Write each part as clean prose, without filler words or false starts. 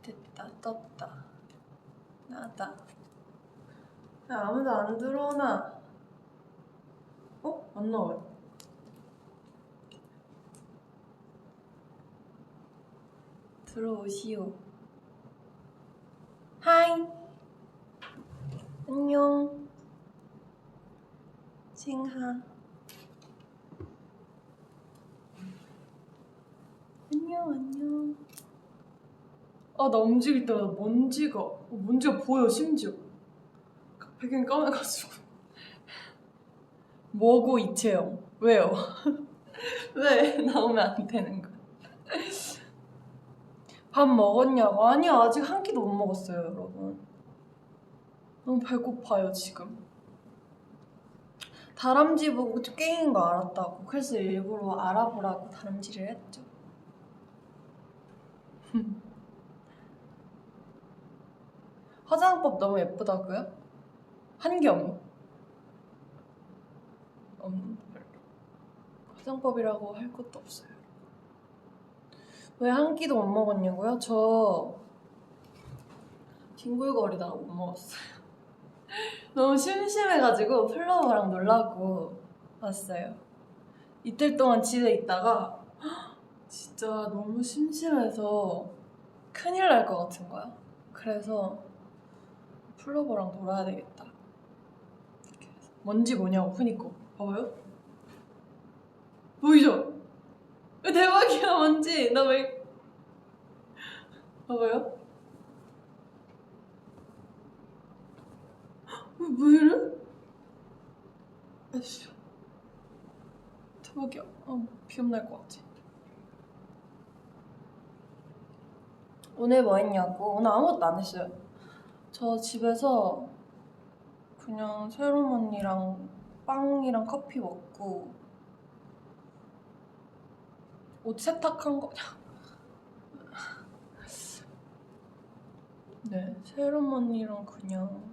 됐다. 떴다. 나다. 야, 아무도 안 들어오나? 어? 안 나와요. 들어오시오. 하이. 안녕. 칭하. 안녕. 아, 나 움직일 때마다 먼지가 보여, 심지어. 배경이 까매가지고. 뭐고 이채영? 왜요? 왜 나오면 안 되는 거야? 밥 먹었냐고? 아니요, 아직 한 끼도 못 먹었어요, 여러분. 너무 배고파요, 지금. 다람쥐 보고 게임인 거 알았다고. 그래서 일부러 알아보라고 다람쥐를 했죠. 화장법 너무 예쁘다고요? 한겸. 별로. 화장법이라고 할 것도 없어요. 왜 한 끼도 못 먹었냐고요? 저 뒹굴거리다가 못 먹었어요. 너무 심심해가지고 플로버랑 놀라고 왔어요. 이틀 동안 집에 있다가 진짜 너무 심심해서 큰일 날 것 같은 거야. 그래서 플로버랑 놀아야 되겠다. 먼지 뭐냐고. 그니까 봐봐요. 보이죠? 대박이야, 먼지. 나 왜 봐봐요. 왜 이래? 아씨, 대박이야. 비염 날 것 같아. 오늘 뭐 했냐고? 오늘 아무것도 안 했어요. 저 집에서 그냥 새롬 언니랑 빵이랑 커피 먹고 옷 세탁한 거. 네, 새롬 언니랑 그냥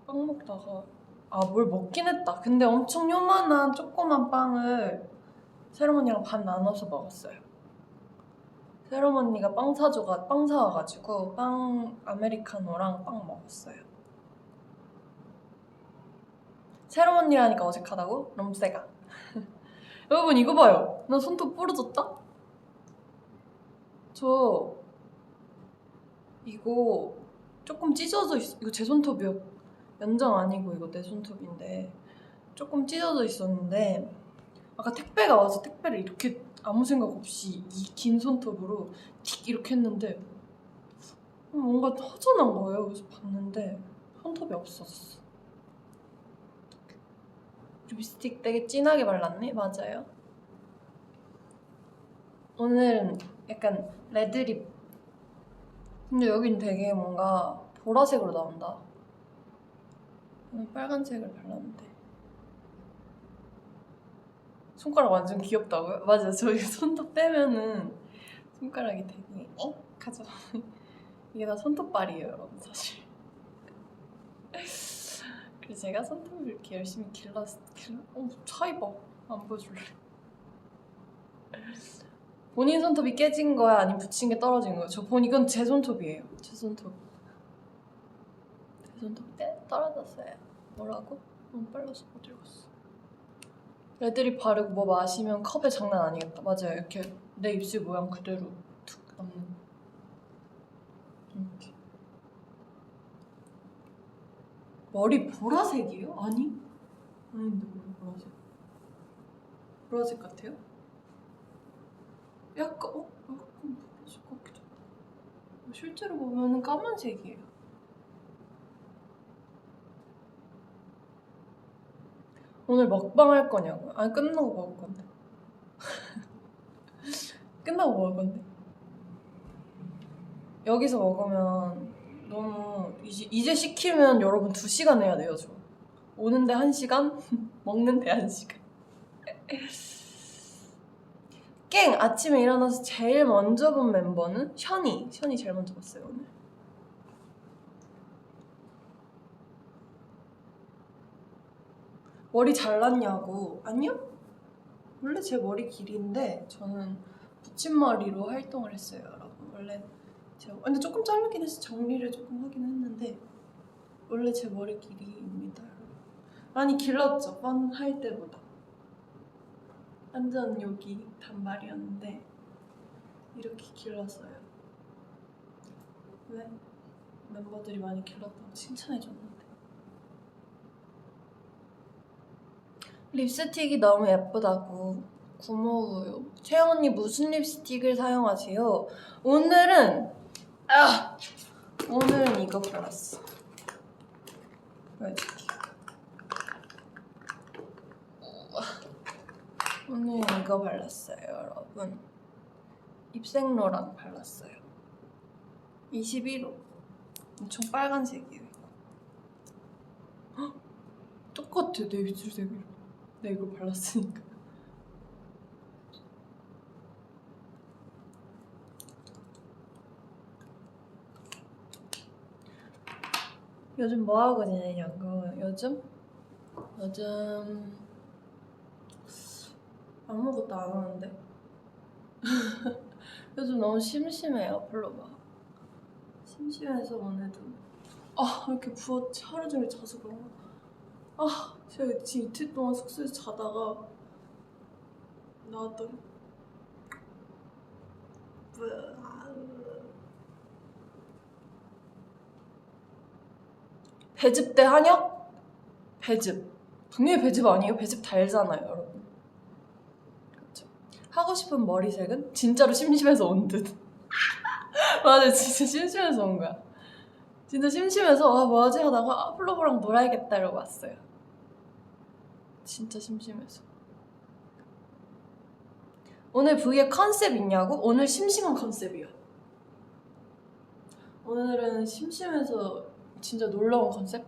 빵 먹다가 뭘 먹긴 했다. 근데 엄청 요만한 조그만 빵을 새롬 언니랑 반 나눠서 먹었어요. 새롬 언니가 빵 사와가지고 빵 아메리카노랑 빵 먹었어요. 새롬 언니라니까 어색하다고? 럼세가. 여러분 이거 봐요. 나 손톱 부러졌다? 저 이거 조금 찢어져 있어. 이거 제 손톱이요. 연장 아니고 이거 내 손톱인데 조금 찢어져 있었는데 아까 택배가 와서 택배를 이렇게 아무 생각 없이 이 긴 손톱으로 틱 이렇게 했는데 뭔가 허전한 거예요. 그래서 봤는데 손톱이 없었어. 립스틱 되게 진하게 발랐네? 맞아요. 오늘은 약간 레드립. 근데 여긴 되게 뭔가 보라색으로 나온다. 빨간색을 발랐는데 손가락 완전 귀엽다고요? 맞아요. 저희 손톱 떼면은 손가락이 되게 하죠. 이게 다 손톱발이에요, 여러분, 사실. 그래서 제가 손톱을 이렇게 열심히 차이 봐. 안 보여줄래. 본인 손톱이 깨진 거야? 아니면 붙인 게 떨어진 거야? 이건 제 손톱이에요. 제 손톱 떨어졌어요. 뭐라고? 너무 빨라서 못 읽었어. 레드립 바르고 뭐 마시면 컵에 장난 아니겠다. 맞아요. 이렇게 내 입술 모양 그대로 툭 남는. 이렇게. 머리 보라색이에요? 아닌데 머리 보라색. 보라색 같아요? 약간 보라색 같기도 하고. 실제로 보면은 까만색이에요. 오늘 먹방 할 거냐고요? 아니, 끝나고 먹을 건데. 끝나고 먹을 건데. 여기서 먹으면 너무 이제 시키면 여러분 2시간 해야 돼요. 저 오는데 1시간 먹는데 1시간. 깽! 아침에 일어나서 제일 먼저 본 멤버는 션이 제일 먼저 봤어요. 오늘. 머리 잘랐냐고? 아니요? 원래 제 머리 길이인데 저는 붙임머리로 활동을 했어요, 여러분. 원래 근데 조금 자르긴 해서 정리를 조금 하긴 했는데 원래 제 머리 길이입니다. 많이 길렀죠? 뻔 할 때보다. 완전 여기 단발이었는데 이렇게 길렀어요. 왜? 멤버들이 많이 길렀다고 칭찬해줬는데. 립스틱이 너무 예쁘다고. 고마워요. 채영 언니 무슨 립스틱을 사용하세요? 오늘은 이거 발랐어. 보여줄게. 오늘 이거 발랐어요, 여러분. 입생로랑 발랐어요. 21호. 엄청 빨간색이에요. 헉, 똑같아, 내 입술색이랑. 내가 이거 발랐으니까. 요즘 뭐하고 지내냐고. 요즘 아무것도 안 하는데. 요즘 너무 심심해요. 블로바. 심심해서 오늘도 왜 이렇게 부었지? 하루 종일 자서 그런가? 제가 지금 이틀 동안 숙소에서 자다가 나왔더니 배즙 대 한약? 배즙. 분명히 배즙 아니에요? 배즙 달잖아요, 여러분. 그렇죠. 하고 싶은 머리색은 진짜로 심심해서 온 듯. 맞아, 진짜 심심해서 온 거야. 진짜 심심해서 뭐하지 하다가 플로버랑 놀아야겠다 이러고 왔어요. 진짜 심심해서. 오늘 V의 컨셉 있냐고? 오늘 심심한 컨셉이야. 오늘은 심심해서 진짜 놀러 온 컨셉?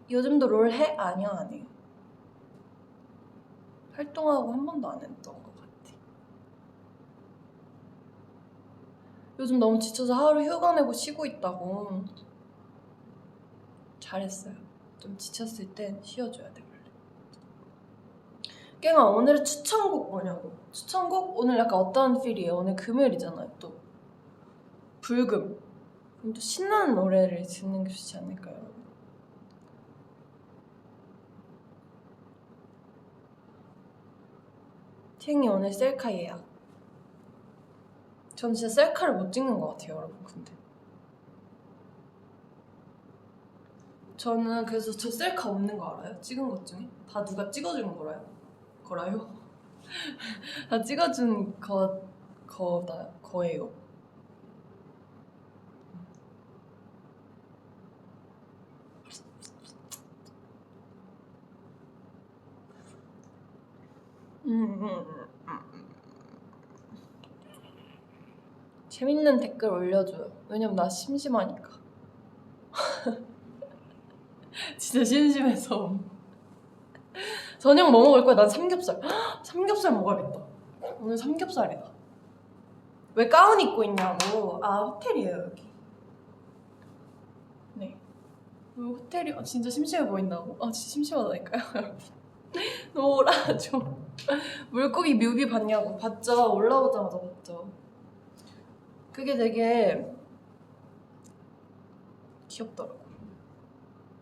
요즘도 롤 해? 아니요, 안 해요. 활동하고 한 번도 안 했던 것 같아. 요즘 너무 지쳐서 하루 휴가 내고 쉬고 있다고. 잘했어요. 좀 지쳤을 땐 쉬어줘야 돼, 원래. 깽아, 오늘의 추천곡 뭐냐고. 추천곡? 오늘 약간 어떤 필이에요? 오늘 금요일이잖아요, 또. 불금. 그럼 또 신나는 노래를 듣는 게 좋지 않을까요? 팅이 오늘 셀카 예약. 전 진짜 셀카를 못 찍는 것 같아요, 여러분. 근데 저는 그래서 저 셀카 없는 거 알아요? 찍은 것 중에? 다 누가 찍어준 거라요? 다 찍어준 거예요. 재밌는 댓글 올려줘요. 왜냐면 나 심심하니까. 진짜 심심해서. 저녁 뭐 먹을 거야? 난 삼겹살. 삼겹살 먹어야겠다. 오늘 삼겹살이다. 왜 가운 입고 있냐고. 호텔이에요, 여기. 네. 호텔이 진짜 심심해 보인다고? 진짜 심심하다니까요, 여러분. 놀아줘. 물고기 뮤비 봤냐고. 봤죠? 올라오자마자 봤죠. 그게 되게 귀엽더라고,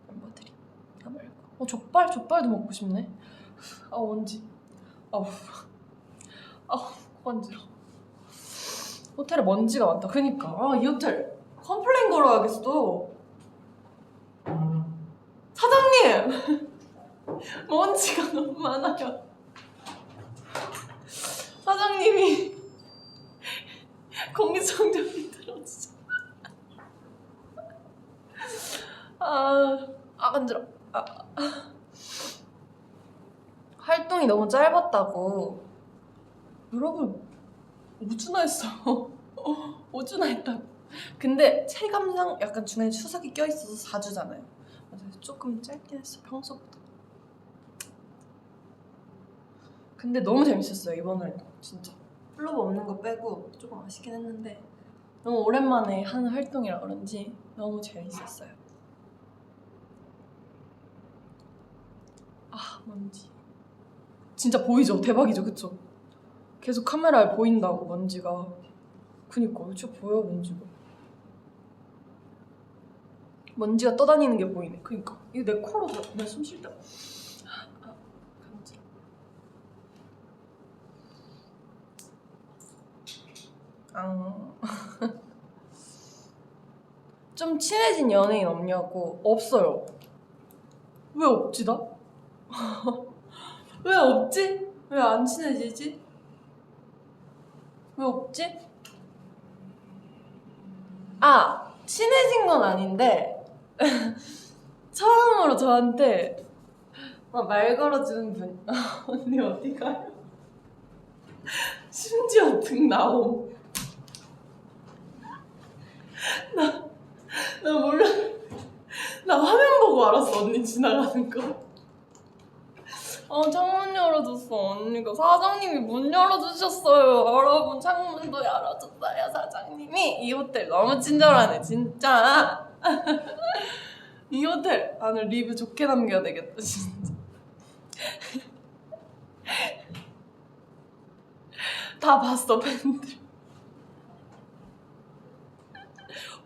멤버들이. 말고. 족발도 먹고 싶네. 먼지. 간지러. 호텔에 먼지가 많다. 그니까 이 호텔 컴플레인 걸어야겠어. 사장님! 먼지가 너무 많아요. 사장님이 공기청 좀 들어주세요. 간지러. 활동이 너무 짧았다고. 여러분, 5주나 했어. 5주나 했다고. 근데 체감상 약간 중간에 추석이 껴있어서 4주잖아요. 맞아요. 조금 짧긴 했어, 평소보다. 근데 너무 재밌었어요, 이번 활동. 진짜 플로버 없는 거 빼고 조금 아쉽긴 했는데 너무 오랜만에 하는 활동이라 그런지 너무 재밌었어요. 먼지. 진짜 보이죠? 대박이죠, 그쵸? 계속 카메라에 보인다고, 먼지가. 그니까 진짜 보여 먼지가. 먼지가 떠다니는 게 보이네. 그니까 이거 내 코로 내 숨 쉴 때. 간지러. 좀 친해진 연예인 없냐고? 없어요. 왜 없지 나? 왜 없지? 왜 안 친해지지? 왜 없지? 아, 친해진 건 아닌데 처음으로 저한테 막 말 걸어주는 분. 언니 어디 가요? 심지어 등 나옴. 나 몰라. 나 화면 보고 알았어 언니 지나가는 거. 창문 열어줬어. 언니가 사장님이 문 열어주셨어요. 여러분 창문도 열어줬어요 사장님이. 이 호텔 너무 친절하네 진짜. 이 호텔 오늘 리뷰 좋게 남겨야 되겠다 진짜. 다 봤어 팬들.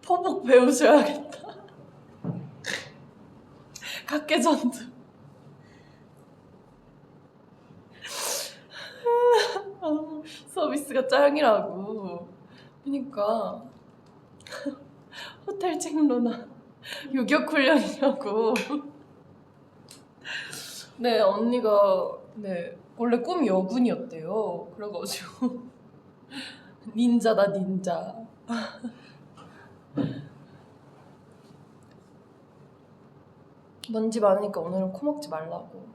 포복 배우셔야겠다. 각개전투. 서비스가 짱이라고. 그니까 호텔 책로나 유격 훈련이냐고. 네 언니가 네 원래 꿈이 여군이었대요. 그래가지고 닌자다 닌자. 먼지 많으니까 오늘은 코 먹지 말라고.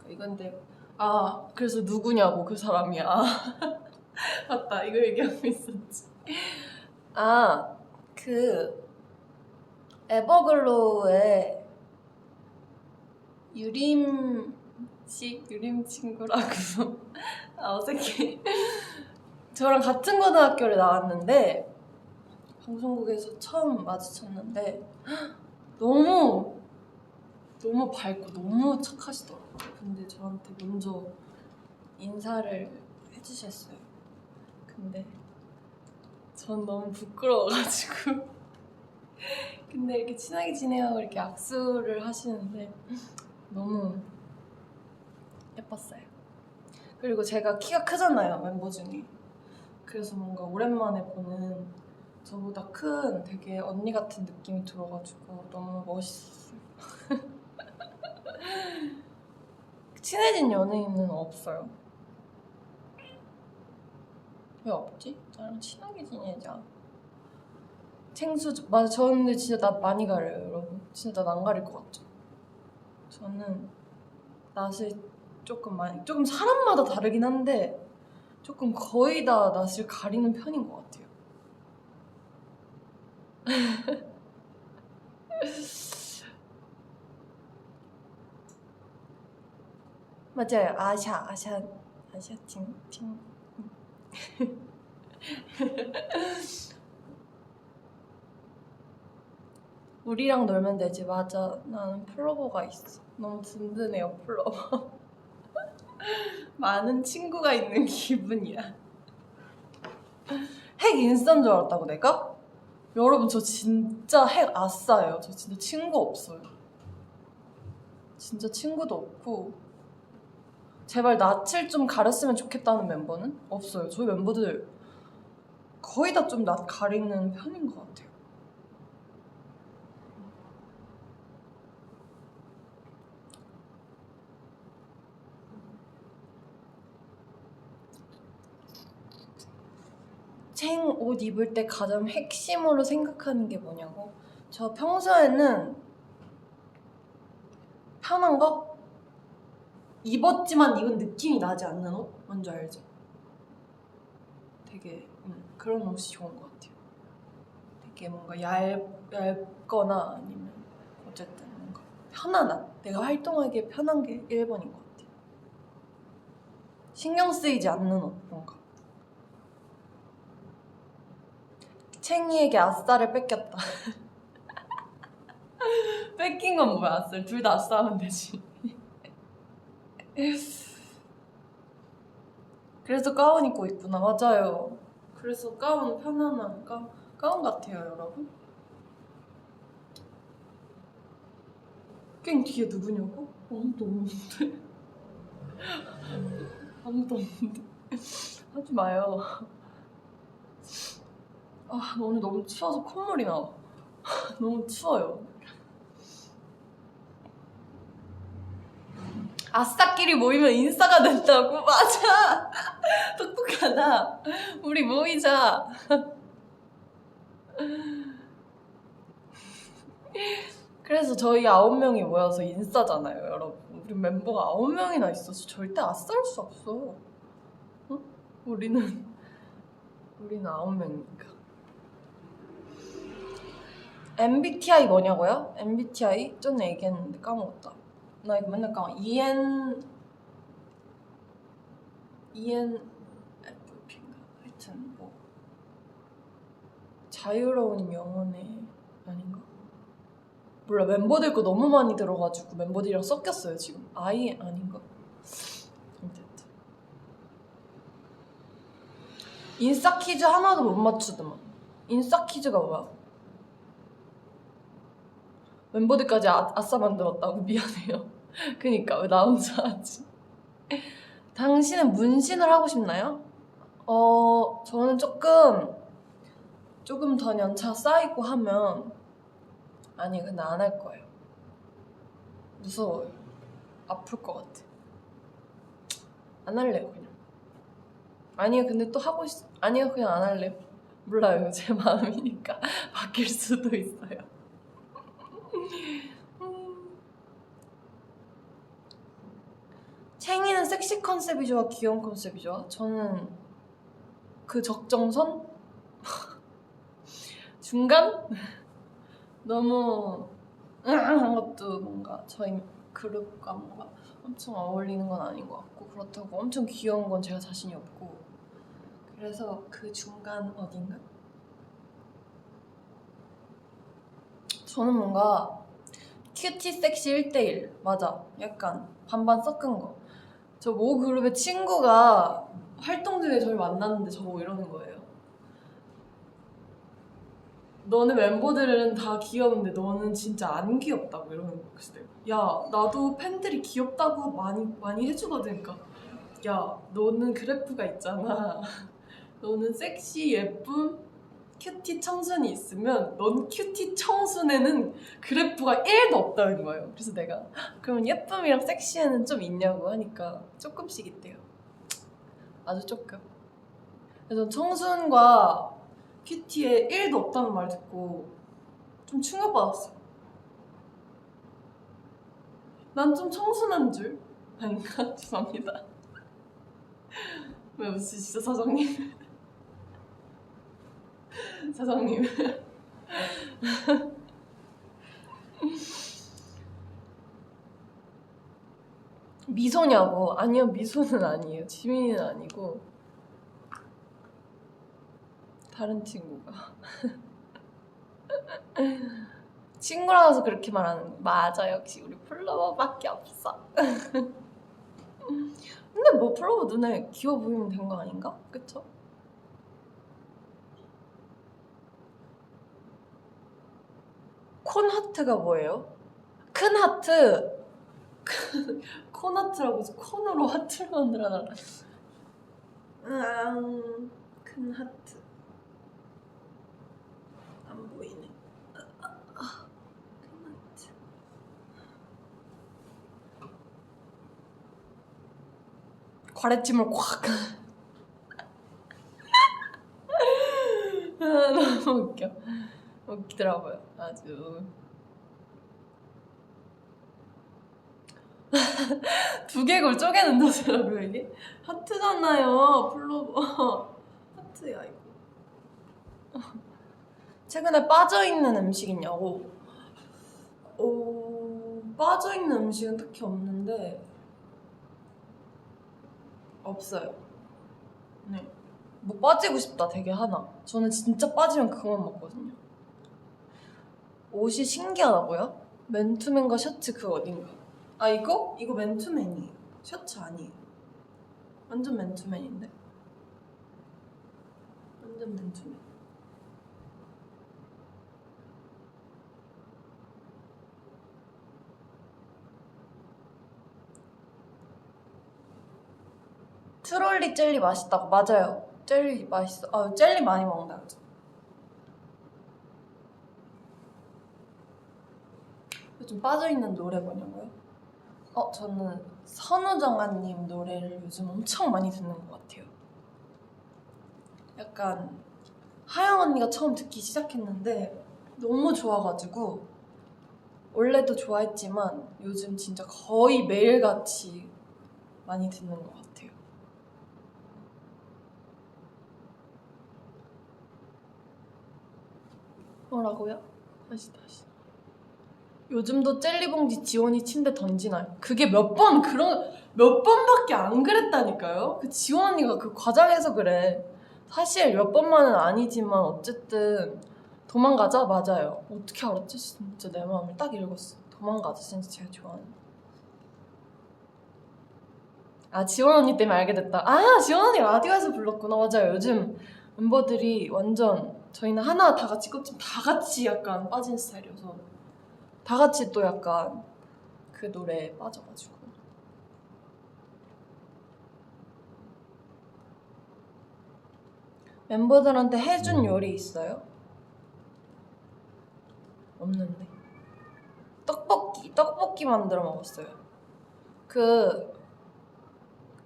이건데 그래서 누구냐고 그 사람이야. 맞다 이거 얘기하고 있었지. 그 에버글로우의 유림 친구라고. 어색해. 저랑 같은 고등학교를 나왔는데 방송국에서 처음 마주쳤는데 너무 밝고 너무 착하시더라고요. 근데 저한테 먼저 인사를 해주셨어요. 근데 전 너무 부끄러워가지고 근데 이렇게 친하게 지내고 이렇게 악수를 하시는데 너무 예뻤어요. 그리고 제가 키가 크잖아요 멤버 중에. 그래서 뭔가 오랜만에 보는 저보다 큰 되게 언니 같은 느낌이 들어가지고 너무 멋있었어요. 친해진 연예인은 없어요. 왜 없지? 나랑 친하게 지내자. 맞아. 저는 근데 진짜 낯 많이 가려요 여러분. 진짜 낯 안 가릴 것 같죠? 저는 낯을 조금 사람마다 다르긴 한데 조금 거의 다 낯을 가리는 편인 것 같아요. 맞아요. 아샤 팅. 우리랑 놀면 되지. 맞아. 나는 플로버가 있어. 너무 든든해요 플로버. 많은 친구가 있는 기분이야. 핵 인싸인 줄 알았다고 내가? 여러분 저 진짜 핵 아싸예요. 저 진짜 친구 없어요. 진짜 친구도 없고 제발 낯을 좀 가렸으면 좋겠다는 멤버는 없어요. 저희 멤버들 거의 다 좀 낯 가리는 편인 것 같아요. 챙 옷 입을 때 가장 핵심으로 생각하는 게 뭐냐고? 저 평소에는 편한 거? 입었지만 입은 느낌이 나지 않는 옷? 뭔지 알죠? 되게 그런 옷이 좋은 것 같아요. 되게 뭔가 얇거나 아니면 어쨌든 뭔가 편한 옷. 내가 활동하기에 편한 게 1번인 것 같아요. 신경 쓰이지 않는 옷 뭔가. 챙이에게 아싸를 뺏겼다. 뺏긴 건 뭐야 아싸. 둘 다 아싸하면 되지. 그래서 가운 입고 있구나. 맞아요. 그래서 가운 편안한 가운 같아요, 여러분. 깽 뒤에 누구냐고? 아무도 없는데. 아무도 없는데. 하지 마요. 아, 오늘 너무 추워서 콧물이 나와. 너무 추워요. 아싸끼리 모이면 인싸가 된다고? 맞아! 똑똑하다. 우리 모이자. 그래서 저희 9명이 모여서 인싸잖아요, 여러분. 우리 멤버가 9명이나 있어서 절대 아싸일 수 없어. 응? 우리는 9명이니까. MBTI 뭐냐고요? MBTI? 전에 얘기했는데 까먹었다. 나 이거 맨날 까먹어. ENFP인가? 하여튼 뭐 자유로운 영혼의 아닌가? 몰라, 멤버들 거 너무 많이 들어가지고 멤버들이랑 섞였어요 지금. I 아닌가? 어쨌든 인싸 퀴즈 하나도 못 맞추더만. 인싸 퀴즈가 뭐야? 멤버들까지 아싸 만들었다고? 미안해요. 그니까 왜 나 혼자 하지? 당신은 문신을 하고 싶나요? 저는 조금 더 연차 쌓이고 하면, 아니 근데 안 할 거예요. 무서워요. 아플 것 같아. 안 할래요 그냥. 아니요 근데 또 하고 아니요 그냥 안 할래요. 몰라요, 제 마음이니까 바뀔 수도 있어요. 챙이는 섹시 컨셉이 좋아, 귀여운 컨셉이 좋아? 저는 그 적정선? 중간? 너무 한 것도 뭔가 저희 그룹과 뭔가 엄청 어울리는 건 아닌 것 같고, 그렇다고 엄청 귀여운 건 제가 자신이 없고, 그래서 그 중간 어딘가? 저는 뭔가 큐티 섹시 1대1 맞아. 약간 반반 섞은 거. 저 모 그룹의 친구가 활동 중에 저를 만났는데 저보고 이러는 거예요. 너네 멤버들은 다 귀여운데 너는 진짜 안 귀엽다고 이러는 거야. 그래서 내가, 야 나도 팬들이 귀엽다고 많이 해주거든. 그러니까 야 너는 그래프가 있잖아. 너는 섹시 예쁨 큐티 청순이 있으면 넌 큐티 청순에는 그래프가 1도 없다는 거예요. 그래서 내가 그러면 예쁨이랑 섹시에는 좀 있냐고 하니까 조금씩 있대요. 아주 조금. 그래서 청순과 큐티에 1도 없다는 말 듣고 좀 충격받았어요. 난 좀 청순한 줄? 아닌가? 죄송합니다. 왜 웃으시죠, 사장님? 사장님. 미소냐고? 아니요, 미소는 아니에요. 지민이는 아니고 다른 친구가. 친구라서 그렇게 말하는 거. 맞아, 역시 우리 플로버밖에 없어. 근데 뭐 플로버 눈에 귀여워 보이면 된 거 아닌가? 그쵸? 콘하트가 뭐예요? 큰 하트! 콘하트라고 해서 콘으로 하트를 만들어달라. 큰 하트. 안 보이네. 큰 하트. 과래침을 콱. 너무 웃겨. 웃기더라고요. 아주. 두개골 쪼개는다더라고요 이게. 하트잖아요, 플로버. 하트야 이거. 최근에 빠져있는 음식 있냐고? 빠져있는 음식은 딱히 없는데 없어요. 네. 뭐 빠지고 싶다 되게 하나. 저는 진짜 빠지면 그거만 먹거든요. 옷이 신기하다고요? 맨투맨과 셔츠 그 어딘가. 아 이거? 이거 맨투맨이에요. 셔츠 아니에요. 완전 맨투맨인데? 감전된 춤. 트롤리 젤리 맛있다고. 맞아요. 젤리 맛있어. 아, 젤리 많이 먹는다 그죠? 요즘 빠져있는 노래 뭐냐고요? 저는 선우정아님 노래를 요즘 엄청 많이 듣는 것 같아요. 약간 하영 언니가 처음 듣기 시작했는데 너무 좋아가지고 원래도 좋아했지만 요즘 진짜 거의 매일같이 많이 듣는 것 같아요. 뭐라고요? 다시. 요즘도 젤리봉지 지원이 침대 던지나요? 그게 몇 번밖에 안 그랬다니까요? 그 지원 언니가 그 과장해서 그래. 사실 몇 번만은 아니지만 어쨌든 도망가자 맞아요. 어떻게 알았지? 진짜 내 마음을 딱 읽었어. 도망가자 진짜 제가 좋아하는. 아, 지원 언니 때문에 알게 됐다. 아, 지원 언니 라디오에서 불렀구나. 맞아요. 요즘 멤버들이 완전 저희는 하나 다 같이 꽂힌 다 같이 약간 빠진 스타일이어서 다 같이 또 약간 그 노래에 빠져가지고. 멤버들한테 해준 요리 있어요? 없는데. 떡볶이 만들어 먹었어요.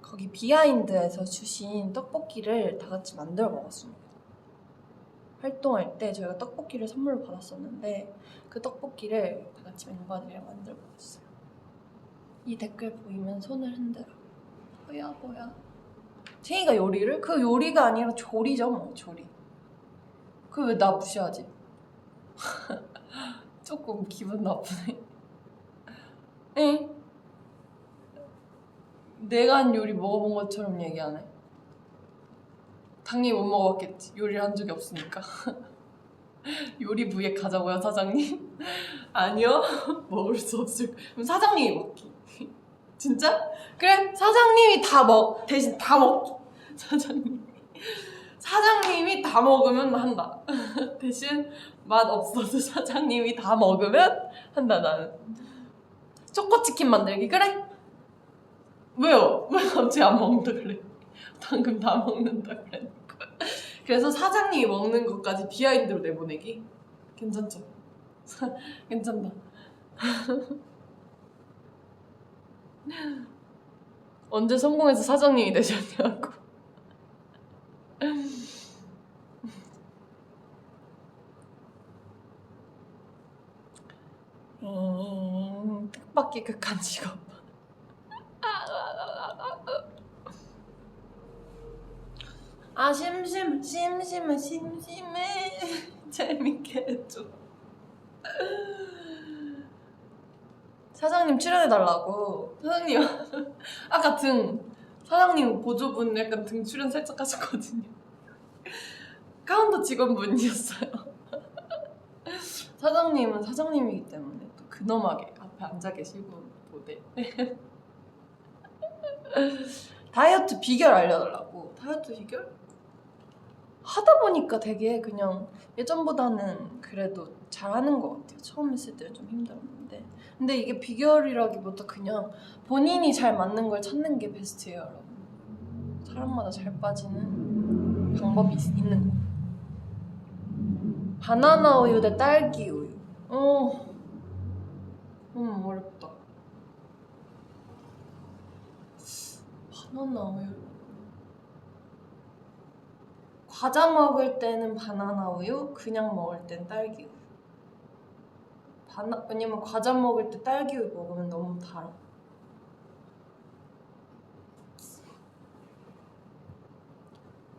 거기 비하인드에서 주신 떡볶이를 다 같이 만들어 먹었습니다. 활동할 때 저희가 떡볶이를 선물로 받았었는데 그 떡볶이를 다 같이 멤버들이랑 만들어 먹었어요. 이 댓글 보이면 손을 흔들어. 뭐야? 채이가 요리를? 그 요리가 아니라 조리죠 뭐. 조리. 그 왜 나 무시하지? 조금 기분 나쁘네. 응? 내가 한 요리 먹어본 것처럼 얘기하네. 당연히 못 먹었겠지. 요리를 한 적이 없으니까. 요리 부에 가자고요 사장님? 아니요. 먹을 수 없을. 그럼 사장님이 먹기. 진짜? 그래 사장님이 대신 다 먹기. 사장님이 다 먹으면 한다. 대신 맛 없어도 사장님이 다 먹으면 한다. 나는 초코치킨 만들기. 그래? 왜요? 왜 갑자기 안 먹는다 그래? 방금 다 먹는다 그래. 그래서 사장님이 먹는 것까지 비하인드로 내보내기? 괜찮죠? 괜찮다. 언제 성공해서 사장님이 되셨냐고. 뜻밖의 극한 직업. 아, 심심해. 재밌게 해줘. 사장님 출연해달라고. 사장님 아까 사장님 보조분 약간 등 출연 살짝 하셨거든요. 카운터 직원분이었어요. 사장님은 사장님이기 때문에 또 근엄하게 앞에 앉아 계시고 보대. 다이어트 비결 알려달라고. 다이어트 비결? 하다 보니까 되게 그냥 예전보다는 그래도 잘하는 것 같아요. 처음 했을 때는 좀 힘들었는데 근데 이게 비결이라기보다 그냥 본인이 잘 맞는 걸 찾는 게 베스트예요, 여러분. 사람마다 잘 빠지는 방법이 있는 거. 바나나 우유 대 딸기 우유. 어렵다. 바나나 우유. 과자 먹을 때는 바나나 우유, 그냥 먹을 땐 딸기 우유. 왜냐면 과자 먹을 때 딸기 우유 먹으면 너무 달아.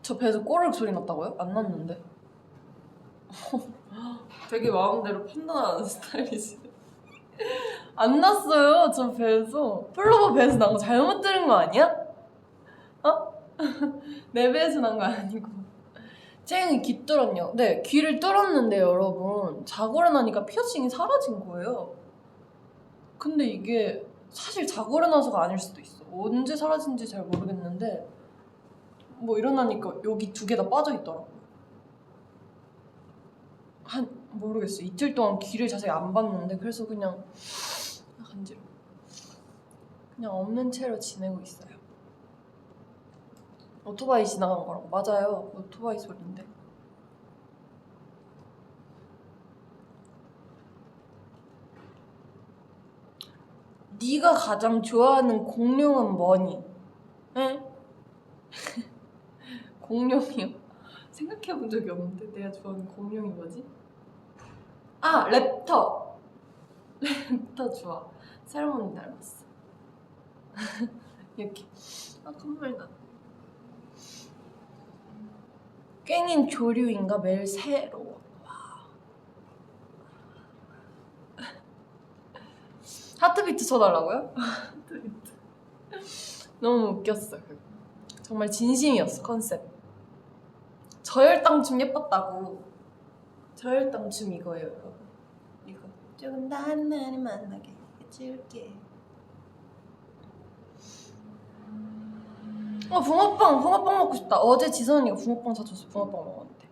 저 배에서 꼬르륵 소리 났다고요? 안 났는데. 되게 마음대로 판단하는 스타일이지. 안 났어요, 저 배에서. 플로버 배에서 난 거 잘못 들은 거 아니야? 내 배에서 난 거 아니고. 쨍이 귀 뚫었냐? 네, 귀를 뚫었는데 여러분 자고 일어나니까 피어싱이 사라진 거예요. 근데 이게 사실 자고 일어나서가 아닐 수도 있어. 언제 사라진지 잘 모르겠는데 뭐 일어나니까 여기 2개 다 빠져있더라고요. 모르겠어. 이틀 동안 귀를 자세히 안 봤는데 그래서 그냥 간지러. 그냥 없는 채로 지내고 있어요. 오토바이 지나간 거라고. 맞아요. 오토바이 소리인데. 네가 가장 좋아하는 공룡은 뭐니? 에? 공룡이요? 생각해본 적이 없는데 내가 좋아하는 공룡이 뭐지? 아! 랩터! 랩터 좋아. 세레모니 닮았어. 이렇게. 아 콧물 나. 깽인 조류인가? 매일 새로워. 하트비트 쳐달라고요? 하트비트. 너무 웃겼어. 정말 진심이었어 컨셉. 저혈당춤 예뻤다고. 저혈당춤 이거예요 여러분. 이거 조금 다른 날이 만나게 해줄게. 붕어빵 먹고 싶다. 어제 지선 언니가 붕어빵 사줬어. 붕어빵 먹었는데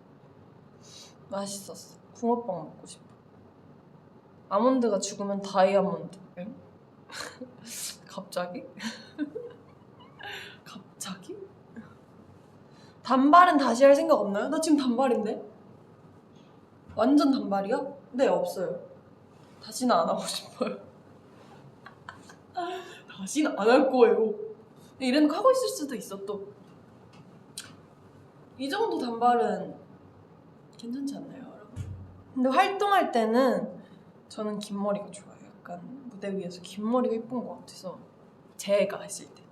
맛있었어. 붕어빵 먹고 싶어. 아몬드가 죽으면 다이아몬드. 응? 갑자기? 갑자기? 단발은 다시 할 생각 없나요? 나 지금 단발인데? 완전 단발이야? 네, 없어요. 다시는 안 하고 싶어요. 다시는 안 할 거예요. 이런 거 하고 있을 수도 있어. 또 이 정도 단발은 괜찮지 않나요, 여러분? 근데 활동할 때는 저는 긴 머리가 좋아요. 약간 무대 위에서 긴 머리가 예쁜 것 같아서 제가 했을 때.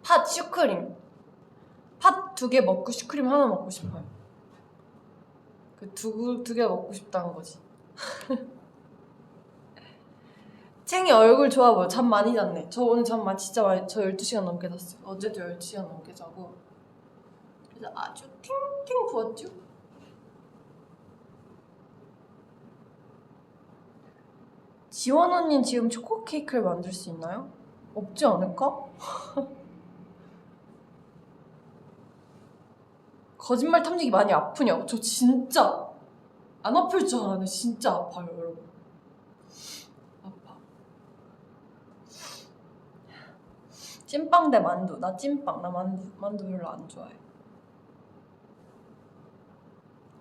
팥 슈크림. 팥 2개 먹고 슈크림 하나 먹고 싶어요. 그 두 개 먹고 싶다는 거지. 챙이 얼굴 좋아 보여. 잠 많이 잤네. 저 오늘 진짜 많이. 저 12시간 넘게 잤어요. 어제도 12시간 넘게 자고. 그래서 아주 팅팅 부었죠? 지원 언니는 지금 초코 케이크를 만들 수 있나요? 없지 않을까? 거짓말 탐지기 많이 아프냐고? 저 진짜 안 아플 줄 알았는데 진짜 아파요, 여러분. 아파. 찐빵 대 만두. 나 찐빵. 나 만두 별로 안 좋아해.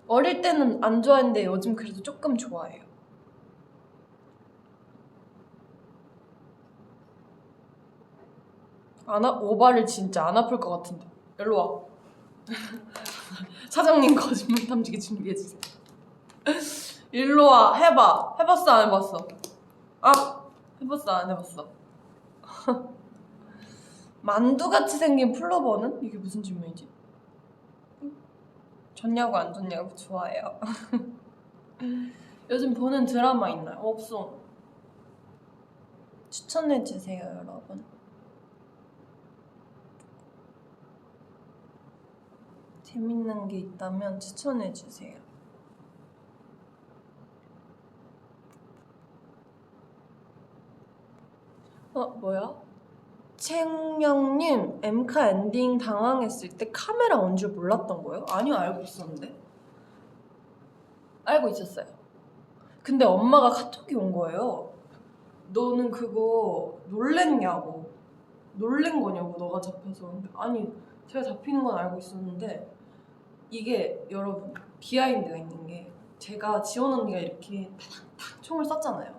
어릴 때는 안 좋아했는데 요즘 그래도 조금 좋아해요. 오바를 진짜 안 아플 것 같은데. 일로 와. 사장님 거짓말 탐지기 준비해주세요. 일로 와. 해봐. 해봤어 안 해봤어? 아! 해봤어 안 해봤어? 만두같이 생긴 플로버는? 이게 무슨 질문이지? 좋냐고 안 좋냐고 좋아해요. 요즘 보는 드라마 있나요? 없어. 추천해주세요 여러분. 재밌는 게 있다면 추천해주세요. 뭐야? 챙영님, 엠카 엔딩 당황했을 때 카메라 온 줄 몰랐던 거예요? 아니요, 알고 있었는데. 알고 있었어요. 근데 엄마가 카톡이 온 거예요. 너는 그거 놀랬냐고. 놀란 거냐고, 너가 잡혀서. 아니, 제가 잡히는 건 알고 있었는데 이게 여러분 비하인드가 있는 게, 제가 지원 언니가 이렇게 탁탁 총을 쐈잖아요.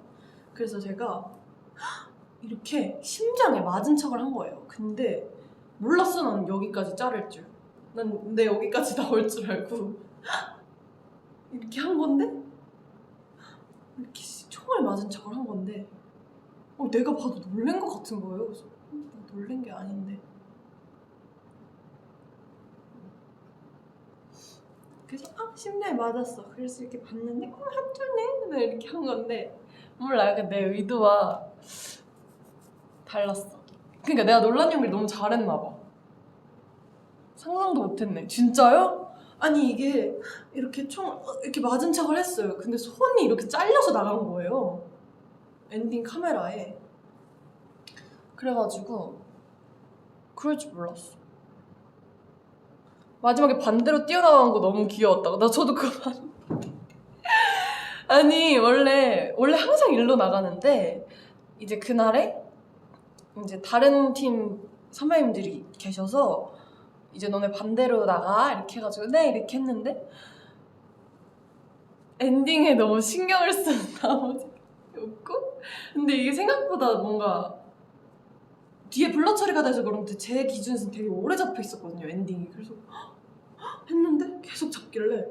그래서 제가 이렇게 심장에 맞은 척을 한 거예요. 근데 몰랐어. 난 여기까지 자를 줄. 난 내 여기까지 나올 줄 알고 이렇게 한 건데, 이렇게 총을 맞은 척을 한 건데 내가 봐도 놀란 것 같은 거예요. 그래서 나 놀란 게 아닌데. 그래서 심장에 맞았어. 그래서 이렇게 봤는데 한줄네 이렇게 한 건데, 몰라. 약간 내 의도와 달랐어. 그러니까 내가 놀란 연기를 너무 잘했나 봐. 상상도 못했네. 진짜요? 아니 이게 이렇게 이렇게 맞은 척을 했어요. 근데 손이 이렇게 잘려서 나간 거예요. 엔딩 카메라에. 그래가지고 그럴 줄 몰랐어. 마지막에 반대로 뛰어나간 거 너무 귀여웠다고. 나 저도 그거 봤는데. 아니 원래 항상 일로 나가는데 이제 그날에 이제 다른 팀 선배님들이 계셔서 이제 너네 반대로 나가 이렇게 해가지고 네 이렇게 했는데 엔딩에 너무 신경을 쓰는 나머지 웃고. 근데 이게 생각보다 뭔가 뒤에 블러 처리가 돼서 그런지 제 기준에서는 되게 오래 잡혀 있었거든요 엔딩이. 그래서 했는데 계속 잡길래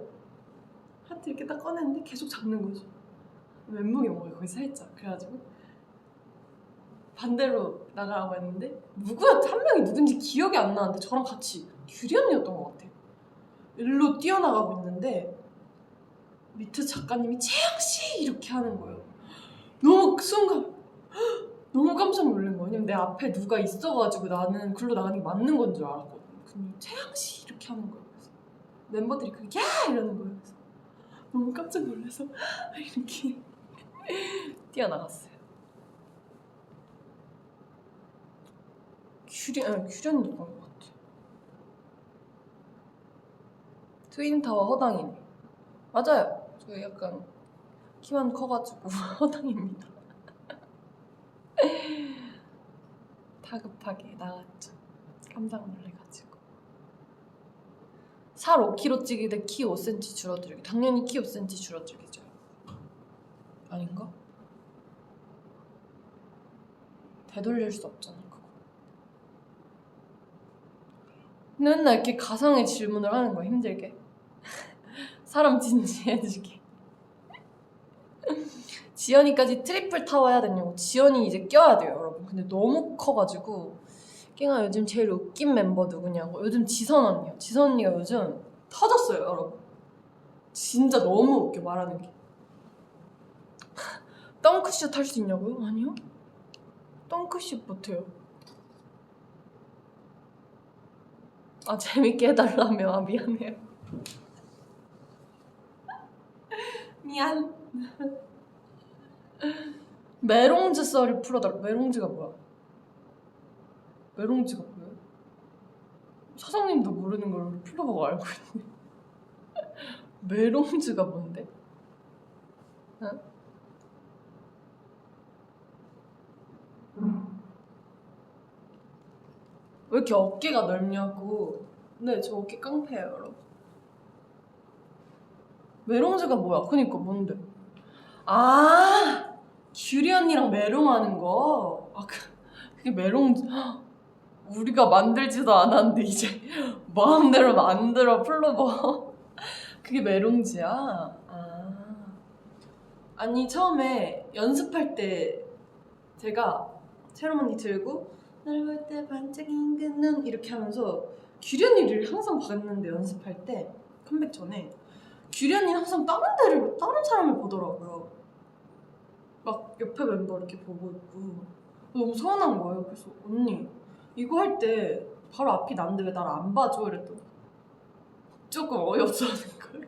하트 이렇게 딱 꺼냈는데 계속 잡는 거죠. 멘붕이 온 거예요 거기 살짝. 그래가지고 반대로 나가라고 했는데 한 명이 누군지 기억이 안 나는데 저랑 같이 규리 언니였던 것 같아요. 일로 뛰어나가고 있는데 밑에 작가님이 채영씨 이렇게 하는 거예요. 너무 순간 너무 깜짝 놀란 거예요. 왜냐면 내 앞에 누가 있어가지고 나는 글로 나가는 게 맞는 건 줄 알았거든요. 근데 채영씨 이렇게 하는 거예요. 그래서 멤버들이 야! 이러는 거예요. 그래서 너무 깜짝 놀라서 이렇게 뛰어나갔어요. 규련이었던 것 같아. 트윈타워 허당이네. 맞아요. 저 약간 키만 커가지고 허당입니다. 다급하게 나갔죠. 깜짝 놀래가지고. 살 5kg 찌기 대 키 5cm 줄어들기. 당연히 키 5cm 줄어들기죠. 아닌가? 되돌릴 수 없잖아 그거. 맨날 이렇게 가상의 질문을 하는 거야 힘들게. 사람 진지해지게. 지연이까지 트리플 타워 해야 되냐고. 지연이 이제 껴야 돼요 여러분. 근데 너무 커가지고. 깽아 요즘 제일 웃긴 멤버 누구냐고. 요즘 지선 언니요. 지선 언니가 요즘 터졌어요 여러분. 진짜 너무 웃겨 말하는 게. 덩크슛 할 수 있냐고요? 아니요. 덩크슛 못해요. 아 재밌게 해달라며. 아 미안해요. 미안. 메롱즈 썰을 풀어달라. 메롱즈가 뭐야? 메롱즈가 뭐예요? 사장님도 모르는 걸 풀어보고 알고 있네. 메롱즈가 뭔데? 응? 왜 이렇게 어깨가 넓냐고. 네, 저 어깨 깡패예요 여러분. 메롱즈가 뭐야? 그니까 뭔데? 아 규리 언니랑 메롱하는 거. 아 그게 메롱즈. 우리가 만들지도 않았는데 이제 마음대로 만들어 플로버. 그게 메롱즈야? 아니 처음에 연습할 때 제가 채롬 언니 들고 날 볼 때 반짝인 그 눈 이렇게 하면서 규리 언니를 항상 봤는데 연습할 때 컴백 전에 규리 언니는 항상 다른 사람을 보더라고요. 막 옆에 멤버 이렇게 보고 있고 너무 서운한 거예요. 그래서 언니 이거 할 때 바로 앞이 나는데 왜 나를 안 봐줘? 이랬더니 조금 어이없어 하는 거예요.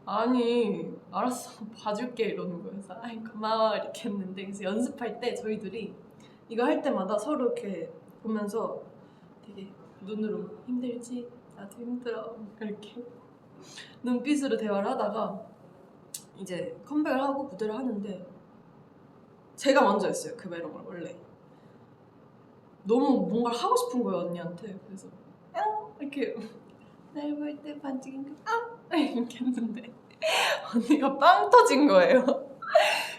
아니 알았어 봐줄게 이러는 거예요. 그래서 아이 고마워 이렇게 했는데 그래서 연습할 때 저희들이 이거 할 때마다 서로 이렇게 보면서 되게 눈으로 힘들지? 나도 힘들어 이렇게 눈빛으로 대화를 하다가 이제 컴백을 하고 무대를 하는데 제가 먼저 했어요 그 메롱을. 원래 너무 뭔가를 하고 싶은 거예요 언니한테. 그래서 이렇게 날 볼 때 반짝인 그 이렇게 했는데 언니가 빵 터진 거예요.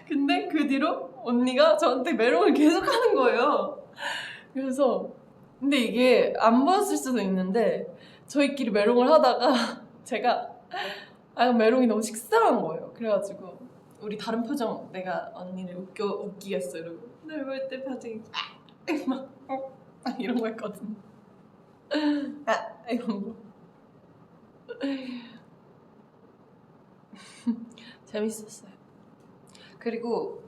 근데 그 뒤로 언니가 저한테 메롱을 계속 하는 거예요. 그래서 근데 이게 안 보였을 수도 있는데 저희끼리 메롱을 하다가 제가 메롱이 너무 식상한 거예요. 그래가지고 우리 다른 표정 내가 언니를 웃기겠어 이러고 날 볼 때 반짝인 막 이런 거 했거든요. 이런 거. 재밌었어요. 그리고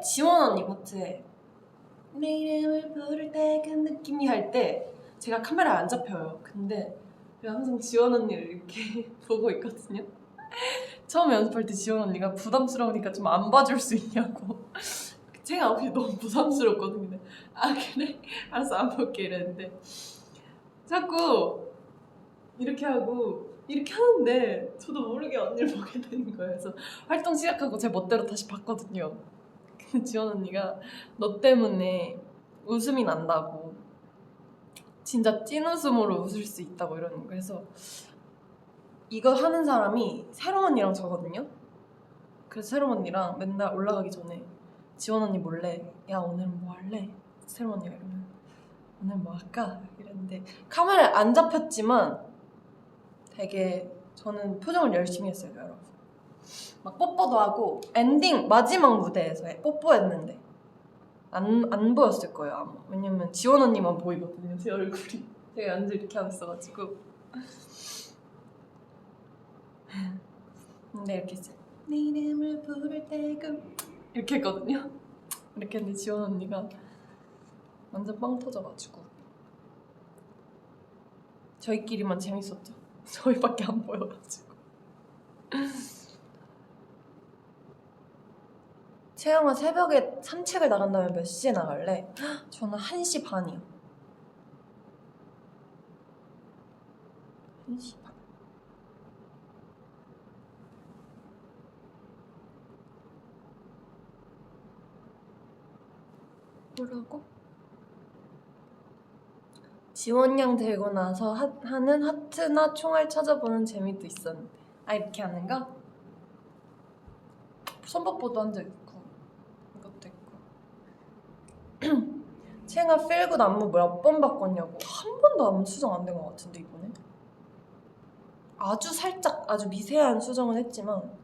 지원 언니 파트에 내 이름을 부를 때 그 느낌이 할 때 제가 카메라에 안 잡혀요. 근데 제가 항상 지원 언니를 이렇게 보고 있거든요. 처음 연습할 때 지원 언니가 부담스러우니까 좀 안 봐줄 수 있냐고. 제가 그게 너무 부담스럽거든요. 그래? 알았어 안 볼게 이랬는데 자꾸 이렇게 하고 이렇게 하는데 저도 모르게 언니를 보게 되는 거예요. 그래서 활동 시작하고 제 멋대로 다시 봤거든요. 근데 지원 언니가 너 때문에 웃음이 난다고, 진짜 찐웃음으로 웃을 수 있다고 이러는 거예요. 그래서 이거 하는 사람이 세롬 언니랑 저거든요. 그래서 세롬 언니랑 맨날 올라가기 전에 지원 언니 몰래 야 오늘은 뭐 할래? 세롬 언니가 이러면 오늘 뭐 할까? 이랬는데 카메라에 안 잡혔지만 되게 저는 표정을 열심히 했어요, 여러분. 막 뽀뽀도 하고 엔딩 마지막 무대에서 뽀뽀했는데 안 보였을 거예요 아마. 왜냐면 지원 언니만 보이거든요, 제 얼굴이. 제가 앉아 이렇게 하고 있어가지고. 근데 이렇게 했어요. 내 이름을 부를 때고 이렇게 했거든요. 이렇게 했는데 지원 언니가 완전 빵 터져가지고 저희끼리만 재밌었죠. 저희밖에 안 보여가지고. 채영아 새벽에 산책을 나간다면 몇 시에 나갈래? 저는 1시 반이요. 1시 반. 뭐라고? 지원량 들고 나서 하는 하트나 총알 찾아보는 재미도 있었는데. 아 이렇게 하는 거? 선박보도 한 적 있고 이것도 있고. 채영아 필굿 안무 몇 번 바꿨냐고. 한 번도 안무 수정 안 된 것 같은데 이번에? 아주 살짝 아주 미세한 수정은 했지만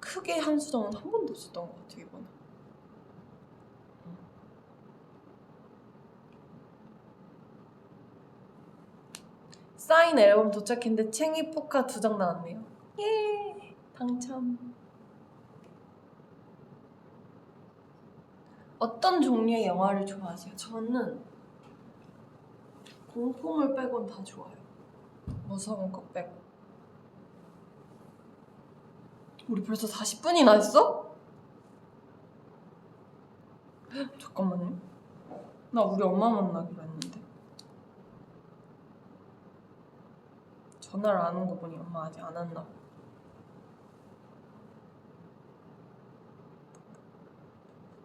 크게 한 수정은 한 번도 없었던 것 같아요 이번에. 사인 앨범 도착했는데 챙이 포카 2장 나왔네요. 예! 당첨. 어떤 종류의 영화를 좋아하세요? 저는 공포물 빼곤 다 좋아요. 무서운 거 빼고. 우리 벌써 40분이나 했어? 잠깐만요. 나 우리 엄마 만나기로 했는데. 전화를 안 온 거 보니 엄마 아직 안 왔나 봐.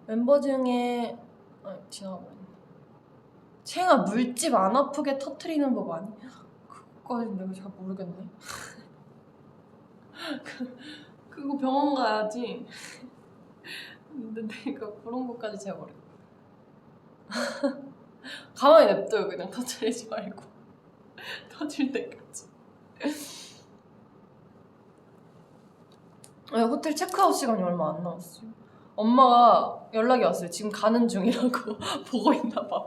멤버 중에 지나가버렸네. 채영아 물집 안 아프게 터트리는 법 아니? 그거까진 내가 잘 모르겠네. 그거 병원 가야지. 근데 내가 그런 것까지 잘 모르겠어. 가만히 냅둬요. 그냥 터트리지 말고. 터질 때까지. 호텔 체크아웃 시간이 얼마 안 남았어요. 엄마가 연락이 왔어요. 지금 가는 중이라고. 보고 있나봐.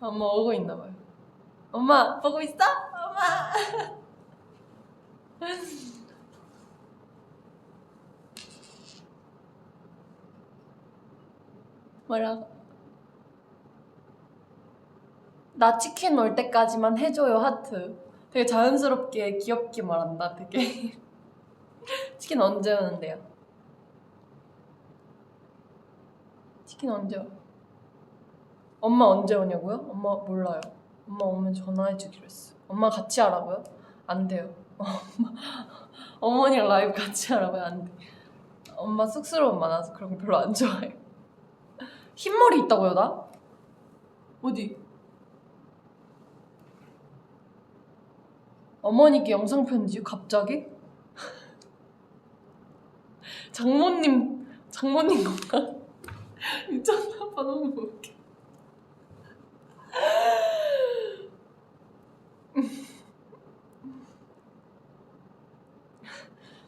엄마 오고 있나봐요. 엄마 보고 있어? 엄마. 뭐라고? 나 치킨 올 때까지만 해줘요 하트. 되게 자연스럽게 귀엽게 말한다. 되게. 치킨 언제 오는데요? 치킨 언제 와? 엄마 언제 오냐고요? 엄마 몰라요. 엄마 오면 전화해주기로 했어. 엄마 같이 하라고요? 안 돼요. 어머니랑 라이브 같이 하라고요? 안 돼. 엄마 쑥스러움 많아서 그런 거 별로 안 좋아해요. 흰머리 있다고요 나? 어디? 어머니께 영상 편지 갑자기? 장모님 건가? 미쳤나봐. 너무 웃겨.